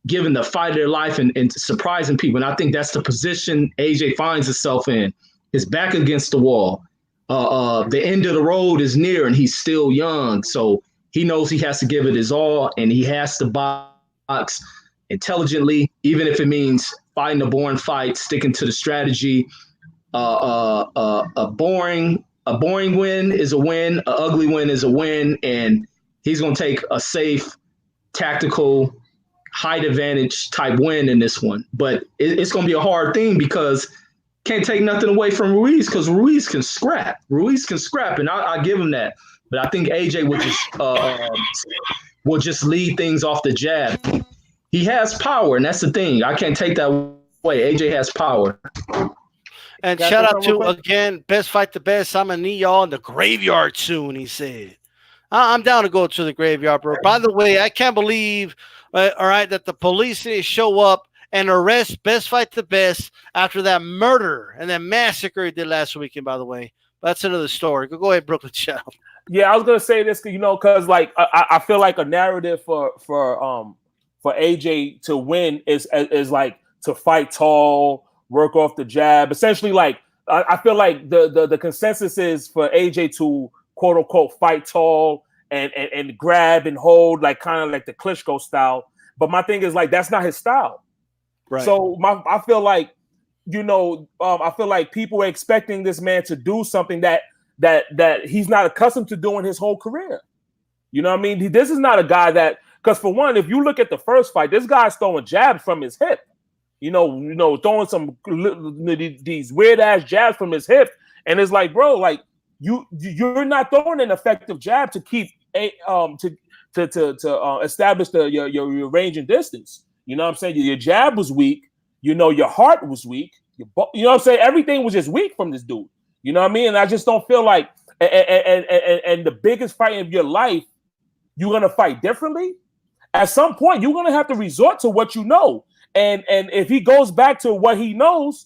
giving the fight of their life and surprising people. And I think that's the position AJ finds himself in. His back against the wall. The end of the road is near and he's still young. So he knows he has to give it his all and he has to box intelligently, even if it means fighting a boring fight, sticking to the strategy. A boring win is a win. An ugly win is a win. And he's going to take a safe, tactical, height advantage type win in this one. But it's going to be a hard thing because can't take nothing away from Ruiz because Ruiz can scrap. And I give him that. But I think AJ will just lead things off the jab. He has power, and that's the thing. I can't take that away. AJ has power. And shout out to, again, Best Fight the Best. I'm going to need y'all in the graveyard soon, he said. I'm down to go to the graveyard, bro. By the way, I can't believe, all right, that the police show up and arrest Best Fight the Best after that murder and that massacre he did last weekend, by the way. That's another story. Go ahead, Brooklyn Chow. Yeah, I was going to say this, because like I feel like a narrative for AJ to win is like to fight tall, work off the jab. Essentially, like I feel like the consensus is for AJ to quote unquote fight tall and grab and hold, like kind of like the Klitschko style. But my thing is like that's not his style. Right. So I feel like I feel like people are expecting this man to do something that he's not accustomed to doing his whole career. You know what I mean? This is not a guy that, because for one, if you look at the first fight, this guy's throwing jabs from his hip. Throwing some these weird ass jabs from his hip, and it's like, bro, like you're not throwing an effective jab to keep to establish your range and distance. You know what I'm saying? Your jab was weak. Your heart was weak. You know what I'm saying? Everything was just weak from this dude. You know what I mean? And I just don't feel like, and the biggest fight of your life, you're gonna fight differently. At some point, you're gonna have to resort to what you know. And if he goes back to what he knows,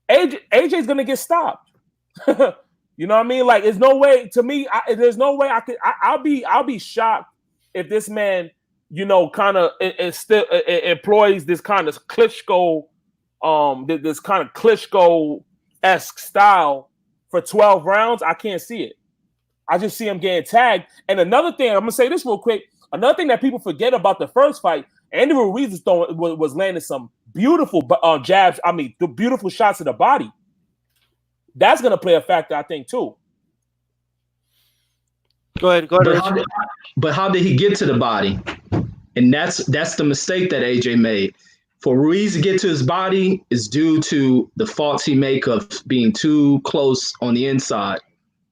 AJ's gonna get stopped. You know what I mean? Like, there's no way to me. There's no way I could. I'll be shocked if this man, kind of still employs this kind of Klitschko, this kind of Klitschko-esque style for 12 rounds. I can't see it. I just see him getting tagged. And another thing, I'm gonna say this real quick. Another thing that people forget about the first fight, Andy Ruiz was landing some beautiful jabs. I mean, the beautiful shots to the body. That's going to play a factor, I think, too. Go ahead. But how did he get to the body? And that's the mistake that AJ made. For Ruiz to get to his body is due to the faults he make of being too close on the inside.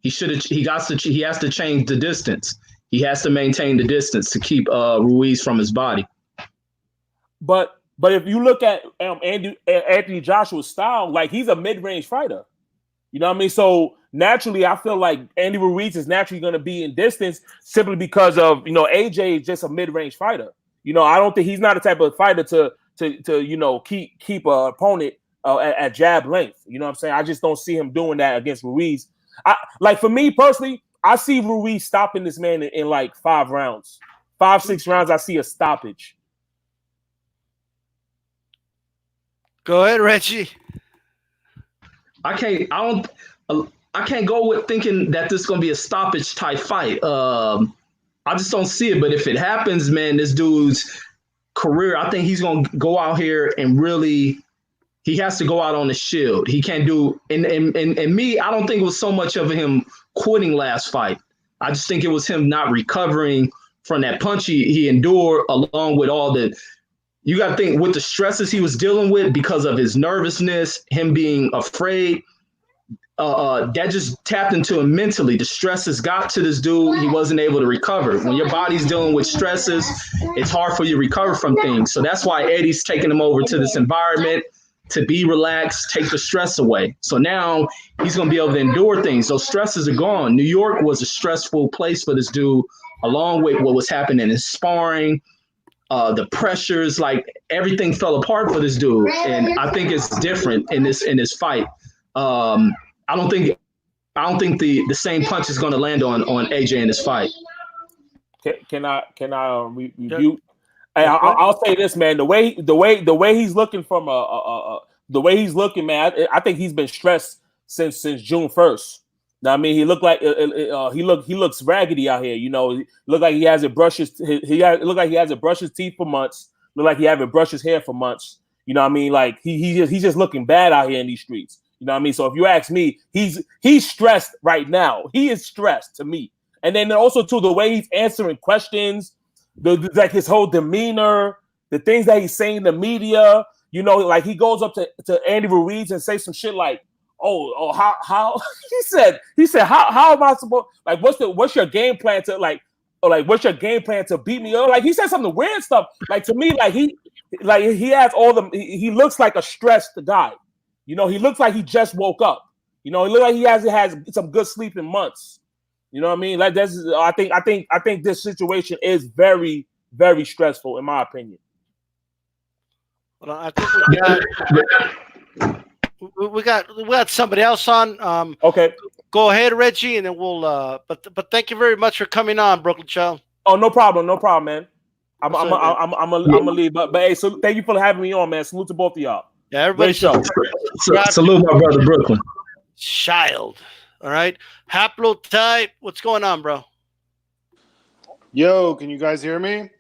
He has to change the distance. He has to maintain the distance to keep Ruiz from his body. But if you look at Anthony Joshua's style, like he's a mid-range fighter. You know what I mean? So naturally, I feel like Andy Ruiz is naturally going to be in distance simply because of, AJ is just a mid-range fighter. I don't think he's not the type of fighter to keep an opponent at jab length. You know what I'm saying? I just don't see him doing that against Ruiz. For me personally, I see Ruiz stopping this man in like 5 rounds. 5-6 rounds, I see a stoppage. Go ahead, Reggie. I can't go with thinking that this is gonna be a stoppage type fight. I just don't see it. But if it happens, man, this dude's career, I think he's gonna go out here and really, he has to go out on the shield. He can't do, and me, I don't think it was so much of him quitting last fight. I just think it was him not recovering from that punch he endured, along with all the. You got to think with the stresses he was dealing with because of his nervousness, him being afraid, that just tapped into him mentally. The stresses got to this dude. He wasn't able to recover. When your body's dealing with stresses, it's hard for you to recover from things. So that's why Eddie's taking him over to this environment to be relaxed, take the stress away. So now he's going to be able to endure things. Those stresses are gone. New York was a stressful place for this dude, along with what was happening in sparring. The pressures, like everything fell apart for this dude, and I think it's different in this fight. I don't think the same punch is going to land on AJ in this fight. Can I review? I'll say this, man. The way he's looking from the way he's looking, man. I think he's been stressed since June 1st. Now, I mean, he looked like he looks raggedy out here. Look like he hasn't brushed his teeth for months. Look like he hasn't brushed his hair for months. You know what I mean? Like he's just looking bad out here in these streets. You know what I mean? So if you ask me, he's stressed right now. He is stressed to me. And then also too, the way he's answering questions, like his whole demeanor, the things that he's saying in the media. Like he goes up to Andy Ruiz and say some shit like, Oh, how he said, how am I supposed, like, what's your game plan to what's your game plan to beat me? Or like he said something weird stuff. Like to me, like like he has all the. He looks like a stressed guy. You know, he looks like he just woke up. You know, he looks like he has some good sleep in months. You know what I mean? Like this is, I think this situation is very, very stressful in my opinion. Well, I think we got somebody else on. Okay. Go ahead, Reggie, and then we'll. But thank you very much for coming on, Brooklyn Chow. Oh, no problem, man. I'm gonna leave, but hey, so thank you for having me on, man. Salute to both of y'all. Yeah, everybody. Salute my brother Brooklyn. Child. All right. Haplotype. What's going on, bro? Yo, can you guys hear me?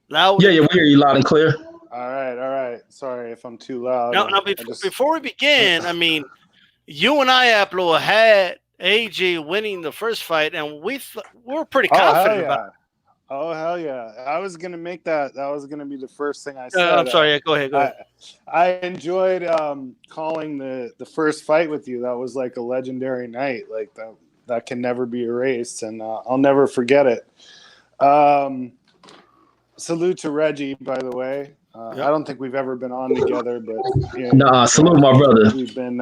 Loud. Yeah, we hear you loud and clear. All right. Sorry if I'm too loud. Now before we begin, I mean, you and I, Aplo, had AJ winning the first fight, and we were pretty confident about it. Oh, hell yeah. I was going to make that. That was going to be the first thing I said. I'm sorry. Go ahead. I enjoyed calling the first fight with you. That was like a legendary night. Like that can never be erased, and I'll never forget it. Salute to Reggie, by the way. I don't think we've ever been on together, but salute my brother. We've been,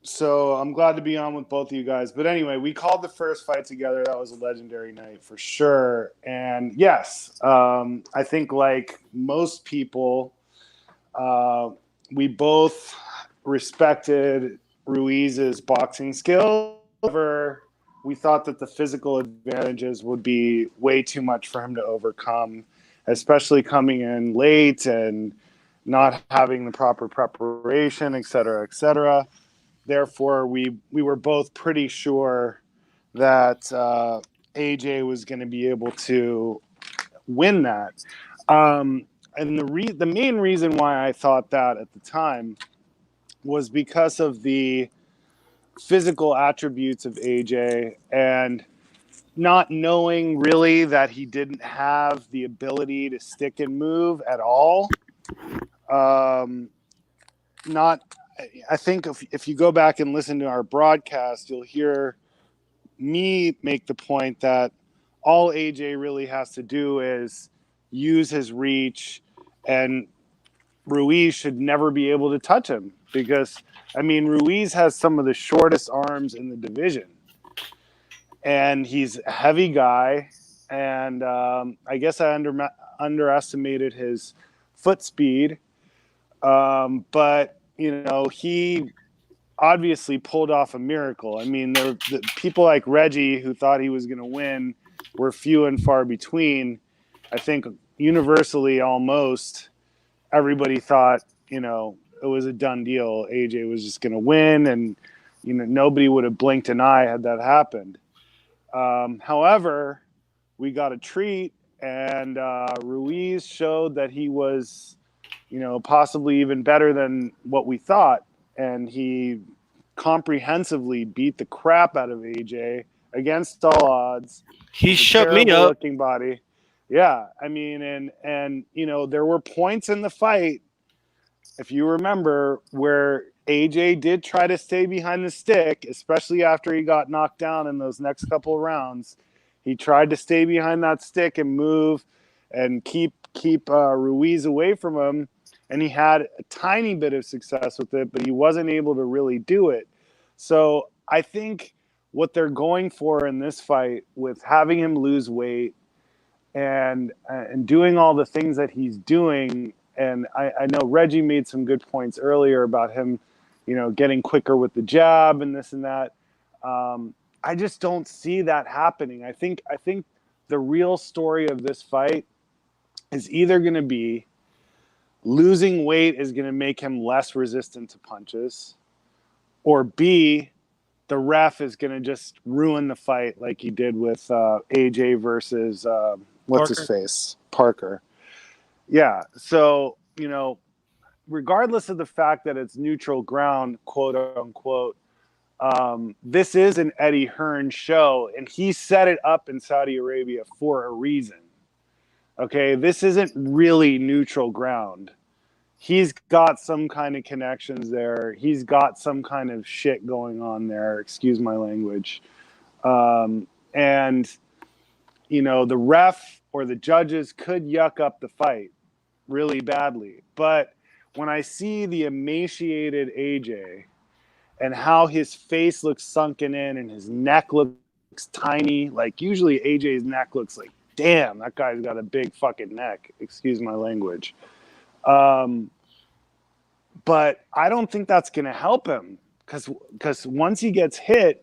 so I'm glad to be on with both of you guys. But anyway, we called the first fight together. That was a legendary night for sure. And yes, I think like most people, we both respected Ruiz's boxing skills. However, we thought that the physical advantages would be way too much for him to overcome, especially coming in late and not having the proper preparation, et cetera, et cetera. Therefore, we were both pretty sure that AJ was going to be able to win that. And the main reason why I thought that at the time was because of the physical attributes of AJ and not knowing really that he didn't have the ability to stick and move at all. I think if you go back and listen to our broadcast, you'll hear me make the point that all AJ really has to do is use his reach, and Ruiz should never be able to touch him because, I mean, Ruiz has some of the shortest arms in the division, and he's a heavy guy, and I guess I underestimated his foot speed, but you know, he obviously pulled off a miracle. I mean, the people like Reggie who thought he was going to win were few and far between. I think universally, almost everybody thought, you know, it was a done deal. AJ was just going to win, and you know, nobody would have blinked an eye had that happened. However, we got a treat, and Ruiz showed that he was, you know, possibly even better than what we thought. And he comprehensively beat the crap out of AJ against all odds. He shut me up. Looking body. Yeah. I mean, and, you know, there were points in the fight, if you remember, where AJ did try to stay behind the stick, especially after he got knocked down in those next couple of rounds. He tried to stay behind that stick and move and keep Ruiz away from him. And he had a tiny bit of success with it, but he wasn't able to really do it. So I think what they're going for in this fight, with having him lose weight and doing all the things that he's doing, and I know Reggie made some good points earlier about him, you know, getting quicker with the jab and this and that. I just don't see that happening. I think the real story of this fight is either going to be losing weight is going to make him less resistant to punches, or B, the ref is going to just ruin the fight like he did with AJ versus his face? Parker. Yeah. So, you know, regardless of the fact that it's neutral ground, quote unquote, this is an Eddie Hearn show, and he set it up in Saudi Arabia for a reason. Okay, this isn't really neutral ground. He's got some kind of connections there. He's got some kind of shit going on there. Excuse my language. And the ref or the judges could yuck up the fight really badly. But when I see the emaciated AJ and how his face looks sunken in and his neck looks tiny, like usually AJ's neck looks like, damn, that guy's got a big fucking neck. Excuse my language. But I don't think that's going to help him because once he gets hit,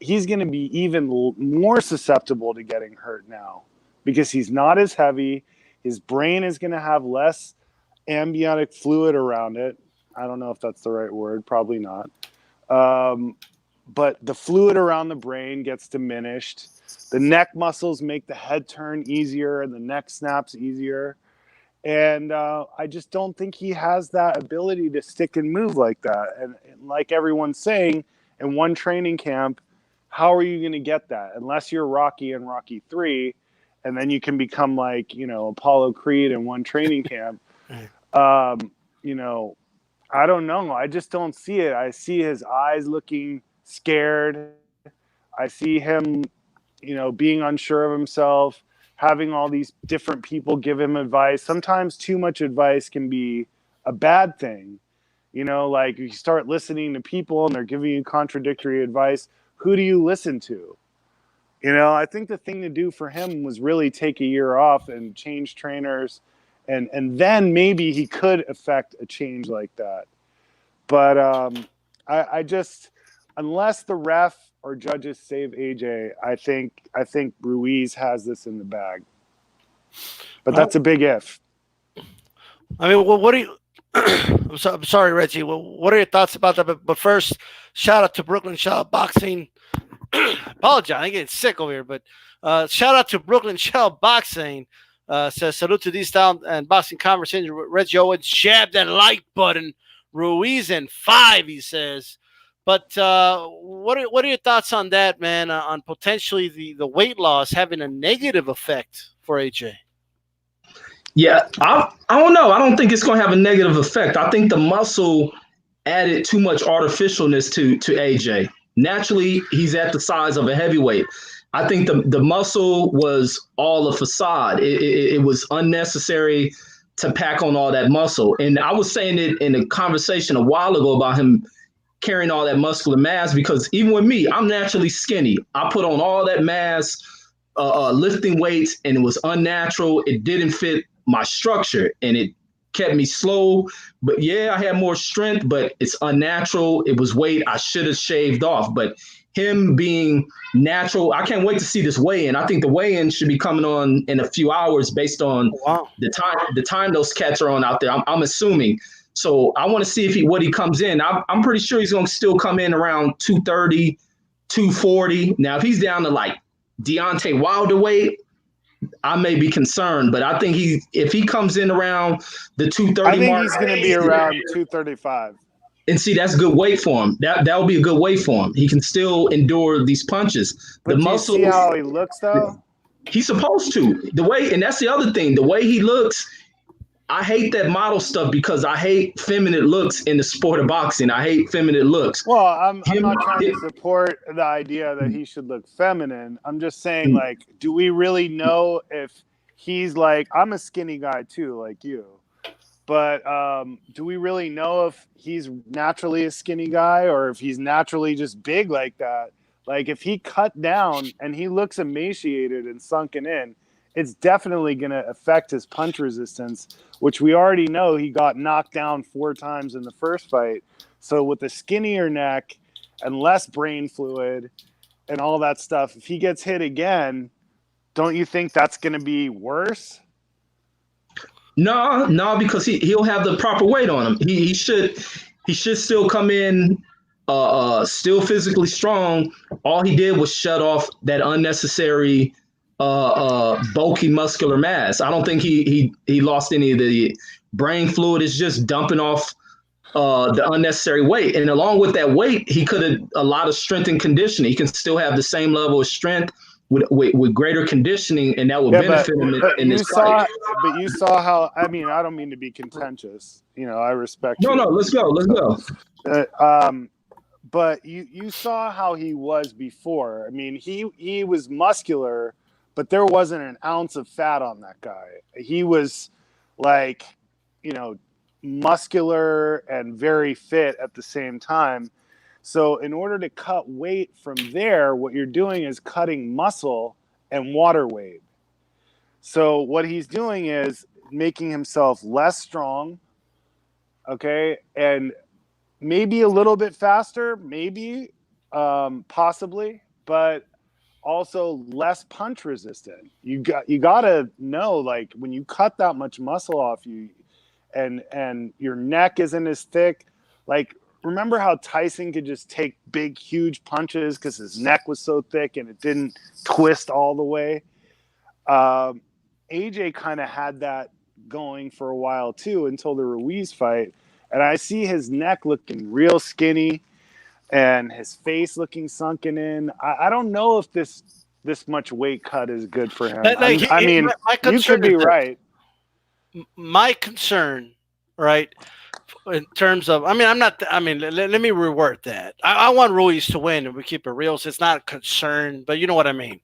he's going to be even more susceptible to getting hurt now because he's not as heavy. His brain is going to have less amniotic fluid around it. I don't know if that's the right word. Probably not. But the fluid around the brain gets diminished. The neck muscles make the head turn easier and the neck snaps easier. And I just don't think he has that ability to stick and move like that. And like everyone's saying, in one training camp, how are you going to get that? Unless you're Rocky in Rocky 3, and then you can become like, Apollo Creed in one training camp. I don't know. I just don't see it. I see his eyes looking scared. I see him, being unsure of himself, having all these different people give him advice. Sometimes too much advice can be a bad thing. Like you start listening to people and they're giving you contradictory advice. Who do you listen to? I think the thing to do for him was really take a year off and change trainers. And then maybe he could affect a change like that. But I just, unless the ref or judges save AJ, I think Ruiz has this in the bag. But that's a big if. I mean, well, what do you? I'm sorry, Reggie. Well, what are your thoughts about that? But first, shout out to Brooklyn Shell Boxing. Apologize, I'm getting sick over here. But shout out to Brooklyn Shell Boxing. Says salute to D-Style and Boxing Conversation. Reggie Owens, jab that like button. Ruiz in 5, he says. But what are your thoughts on that, man? On potentially the weight loss having a negative effect for AJ? Yeah, I don't know. I don't think it's going to have a negative effect. I think the muscle added too much artificialness to AJ. Naturally, he's at the size of a heavyweight. I think the muscle was all a facade. It was unnecessary to pack on all that muscle. And I was saying it in a conversation a while ago about him carrying all that muscular mass, because even with me, I'm naturally skinny. I put on all that mass, lifting weights, and it was unnatural. It didn't fit my structure, and it kept me slow. But yeah, I had more strength, but it's unnatural. It was weight I should have shaved off. But him being natural, I can't wait to see this weigh-in. I think the weigh-in should be coming on in a few hours based on the time those cats are on out there. I'm assuming. So I want to see what he comes in. I'm pretty sure he's going to still come in around 230, 240. Now, if he's down to like Deontay Wilder weight, I may be concerned, but I think if he comes in around the 230 I think mark, he's going to be around 235. And see, that's good weight for him. That will be a good weight for him. He can still endure these punches. But do you see how he looks, though? He's supposed to. And that's the other thing. The way he looks, I hate that model stuff because I hate feminine looks in the sport of boxing. I hate feminine looks. Well, I'm not trying to support the idea that he should look feminine. I'm just saying, like, do we really know if he's like, I'm a skinny guy too, like you. But do we really know if he's naturally a skinny guy or if he's naturally just big like that? Like, if he cut down and he looks emaciated and sunken in, it's definitely going to affect his punch resistance, which we already know he got knocked down 4 times in the first fight. So with a skinnier neck and less brain fluid and all that stuff, if he gets hit again, don't you think that's going to be worse? No, because he'll have the proper weight on him. He should still come in still physically strong. All he did was shut off that unnecessary bulky muscular mass. I don't think he lost any of the brain fluid. It's just dumping off the unnecessary weight. And along with that weight, he could have a lot of strength and conditioning. He can still have the same level of strength with greater condition, and that will benefit him in this fight. But you saw how, I mean, I don't mean to be contentious. I respect you. No, let's go. But you saw how he was before. I mean, he was muscular, but there wasn't an ounce of fat on that guy. He was like, muscular and very fit at the same time. So in order to cut weight from there, what you're doing is cutting muscle and water weight. So what he's doing is making himself less strong, okay, and maybe a little bit faster, maybe, possibly, but also less punch resistant. You got to know, like, when you cut that much muscle off you, and your neck isn't as thick, like, remember how Tyson could just take big, huge punches because his neck was so thick and it didn't twist all the way? AJ kind of had that going for a while too, until the Ruiz fight. And I see his neck looking real skinny and his face looking sunken in. I don't know if this much weight cut is good for him. My you could be right. My concern, right, in terms of, let me reword that. I want Ruiz to win, and we keep it real, so it's not a concern, but you know what I mean.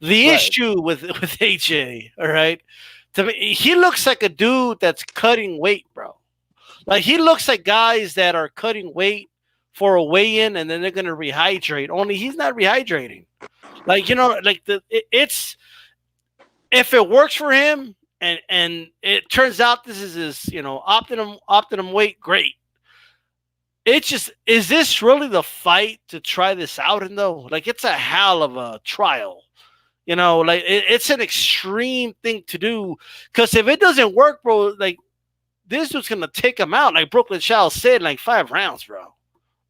The issue with AJ, all right, to me, he looks like a dude that's cutting weight, bro. Like, he looks like guys that are cutting weight for a weigh-in, and then they're going to rehydrate. Only he's not rehydrating. Like, it's, if it works for him, and it turns out this is his, optimum weight, great. It's just, is this really the fight to try this out in, though? Like, it's a hell of a trial. It's an extreme thing to do, because if it doesn't work, bro, like, this dude's going to take him out. Like Brooklyn Child said, like 5 rounds, bro.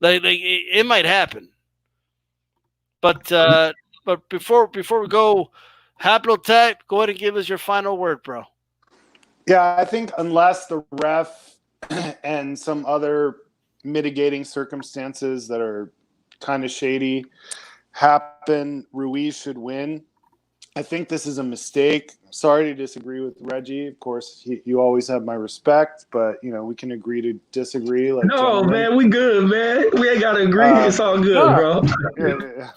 Like it might happen. But before we go, Haplotype, go ahead and give us your final word, bro. Yeah, I think unless the ref and some other mitigating circumstances that are kind of shady happen, Ruiz should win. I think this is a mistake. Sorry to disagree with Reggie. Of course, you always have my respect, but we can agree to disagree. Like, no, gentlemen. Man, we good, man. We ain't gotta agree. It's all good, bro. Yeah.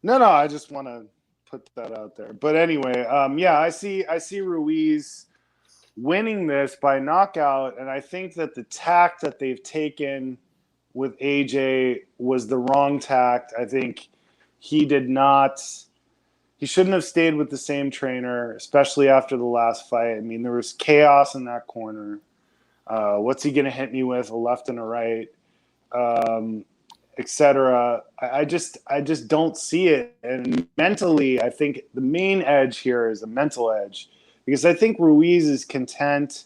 No, I just want to put that out there. But anyway, I see Ruiz winning this by knockout, and I think that the tact that they've taken with AJ was the wrong tact. I think he shouldn't have stayed with the same trainer, especially after the last fight. I mean, there was chaos in that corner. What's he going to hit me with, a left and a right, etc. I just don't see it. And mentally, I think the main edge here is a mental edge, because I think Ruiz is content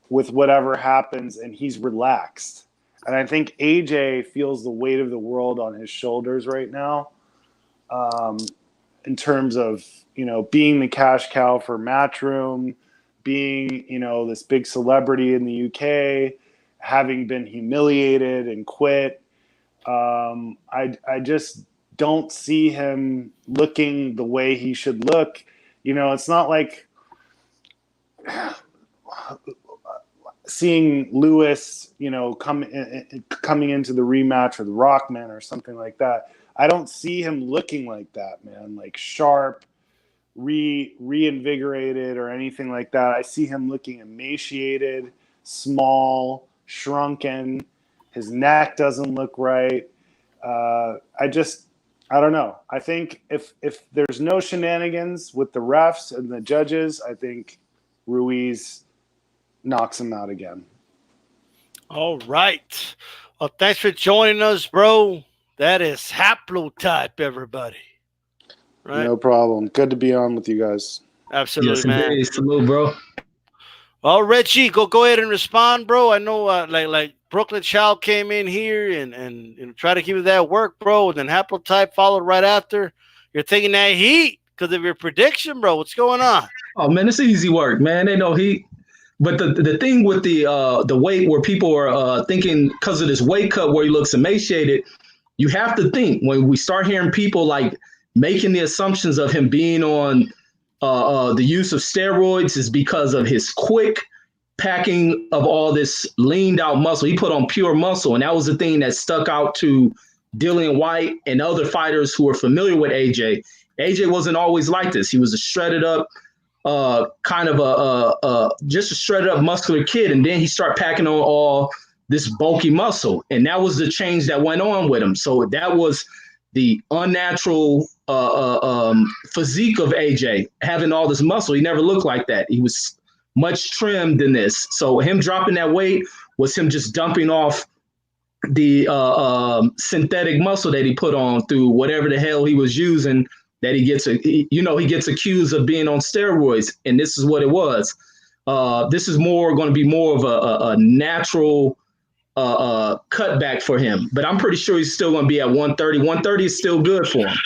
with whatever happens and he's relaxed. And I think AJ feels the weight of the world on his shoulders right now, in terms of, being the cash cow for Matchroom, being, this big celebrity in the UK, having been humiliated and quit. I just don't see him looking the way he should look. It's not like seeing Lewis, coming into the rematch with Rockman or something like that. I don't see him looking like that, man, like sharp, reinvigorated or anything like that. I see him looking emaciated, small, shrunken. His neck doesn't look right. I don't know. I think if there's no shenanigans with the refs and the judges, I think Ruiz knocks him out again. All right. Well, thanks for joining us, bro. That is Haplotype, everybody. Right? No problem. Good to be on with you guys. Absolutely, yes, man. Indeed. Salute, bro. Well, Reggie, go ahead and respond, bro. I know, like Brooklyn Child came in here and try to give you that work, bro. And then Haplotype followed right after. You're taking that heat because of your prediction, bro. What's going on? Oh man, it's easy work, man. They know heat. But the thing with the weight, where people are thinking because of this weight cut where he looks emaciated, you have to think when we start hearing people like making the assumptions of him being on the use of steroids is because of his quick packing of all this leaned out muscle. He put on pure muscle, and that was the thing that stuck out to Dillian White, and other fighters who are familiar with AJ. AJ wasn't always like this. He was a shredded up, kind of just a shredded up muscular kid, and then he started packing on all this bulky muscle, and that was the change that went on with him. So that was the unnatural physique of AJ, having all this muscle. He never looked like that. He was much trimmed than this. So him dropping that weight was him just dumping off the synthetic muscle that he put on through whatever the hell he was using, that he gets accused of being on steroids. And this is what it was. This is going to be more of a natural cutback for him, but I'm pretty sure he's still going to be at 130. 130 is still good for him.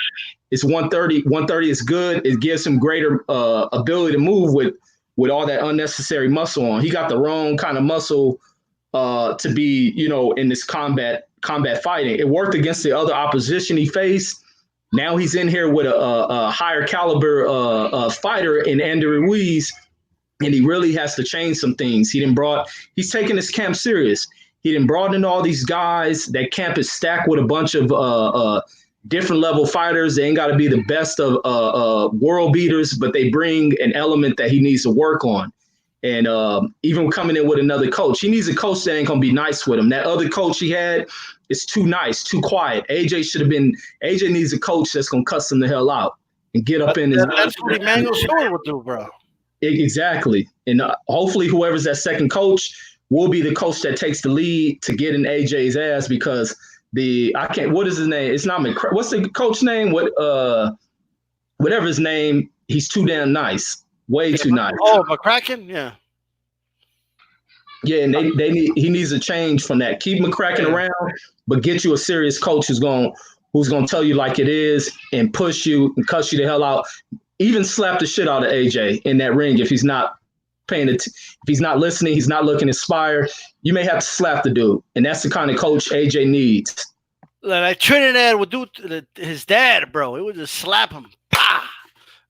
It's 130. 130 is good. It gives him greater ability to move with all that unnecessary muscle on. He got the wrong kind of muscle to be, in this combat fighting. It worked against the other opposition he faced. Now he's in here with a higher caliber fighter in Andy Ruiz, and he really has to change some things. He's taking this camp serious. He didn't brought in all these guys. That camp is stacked with a bunch of different level fighters. They ain't got to be the best of world beaters, but they bring an element that he needs to work on. And even coming in with another coach, he needs a coach that ain't going to be nice with him. That other coach he had is too nice, too quiet. AJ needs a coach that's going to cuss him the hell out and get up in his. That's what Emmanuel Stewart would do, bro. Exactly. And hopefully whoever's that second coach will be the coach that takes the lead to get in AJ's ass, because what is his name? It's not McCracken. What's the coach name? Whatever his name, he's too damn nice. Way too nice. Oh, McCracken? Yeah. Yeah, and he needs a change from that. Keep McCracken around, but get you a serious coach who's going to tell you like it is and push you and cuss you the hell out. Even slap the shit out of AJ in that ring if he's not if he's not listening, he's not looking inspired. You may have to slap the dude, and that's the kind of coach AJ needs. Like Trinidad would do to his dad, bro. He would just slap him. Pah!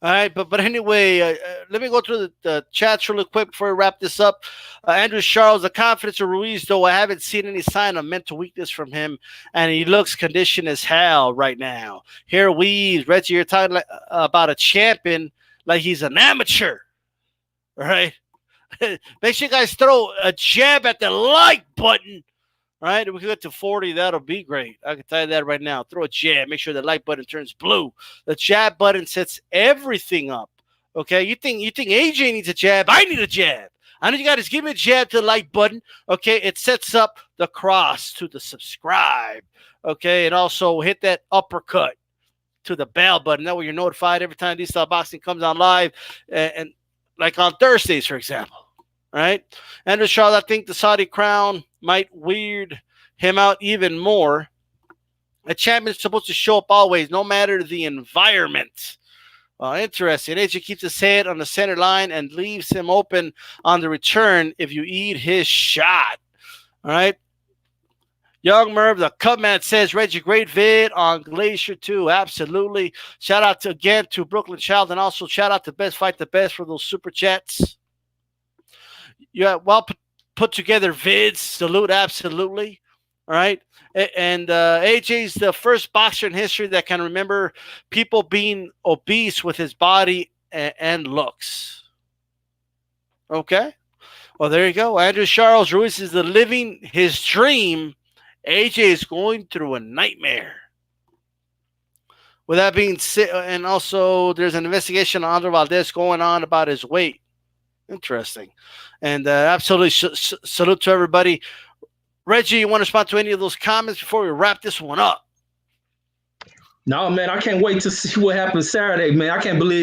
All right, but anyway, let me go through the chats really quick before we wrap this up. Andrew Charles, the confidence of Ruiz, though, I haven't seen any sign of mental weakness from him, and he looks conditioned as hell right now. Here, Reggie, you're talking about a champion like he's an amateur, all right? Make sure you guys throw a jab at the like button. All right, if we can get to 40, that'll be great. I can tell you that right now. Throw a jab. Make sure the like button turns blue. The jab button sets everything up. Okay, you think AJ needs a jab? I need a jab. I need you guys to give me a jab to the like button. Okay, it sets up the cross to the subscribe. Okay, and also hit that uppercut to the bell button. That way you're notified every time DStyleBoxing comes on live, and like on Thursdays, for example. All right, Andrew Charles, I think the Saudi crown might weird him out even more. A champion's supposed to show up always, no matter the environment. Interesting. AJ keeps his head on the center line and leaves him open on the return if you eat his shot. All right. Young Merv, the Cubman says, Reggie, great vid on Glacier 2. Absolutely. Shout out again to Brooklyn Child, and also shout out to Best Fight the Best for those super chats. You have well put together vids. Salute, absolutely. All right. And AJ's the first boxer in history that can remember people being obese with his body and looks. Okay. Well, there you go. Andrew Charles Ruiz is living his dream. AJ is going through a nightmare. With that being said, and also there's an investigation on Andre Valdez going on about his weight. Interesting. And absolutely salute to everybody. Reggie, you want to respond to any of those comments before we wrap this one up? No, man, I can't wait to see what happens Saturday, man.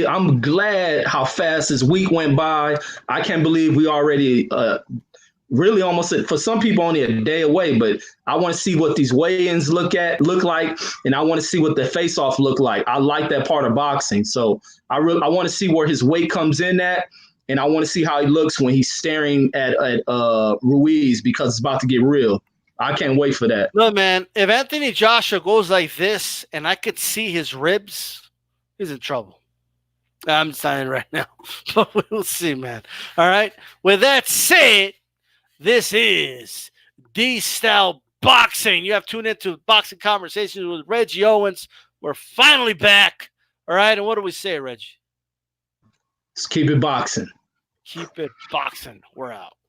I'm glad how fast this week went by. I can't believe we already really almost, for some people, only a day away, but I want to see what these weigh-ins look like, and I want to see what the face-off look like. I like that part of boxing. So I want to see where his weight comes in at. And I want to see how he looks when he's staring at Ruiz, because it's about to get real. I can't wait for that. Look, man, if Anthony Joshua goes like this and I could see his ribs, he's in trouble. I'm saying right now. But we'll see, man. All right. With that said, this is DStyleBoxing Boxing. You have tuned into Boxing Conversations with Reggie Owens. We're finally back. All right. And what do we say, Reggie? Let's keep it boxing. Keep it boxing. We're out.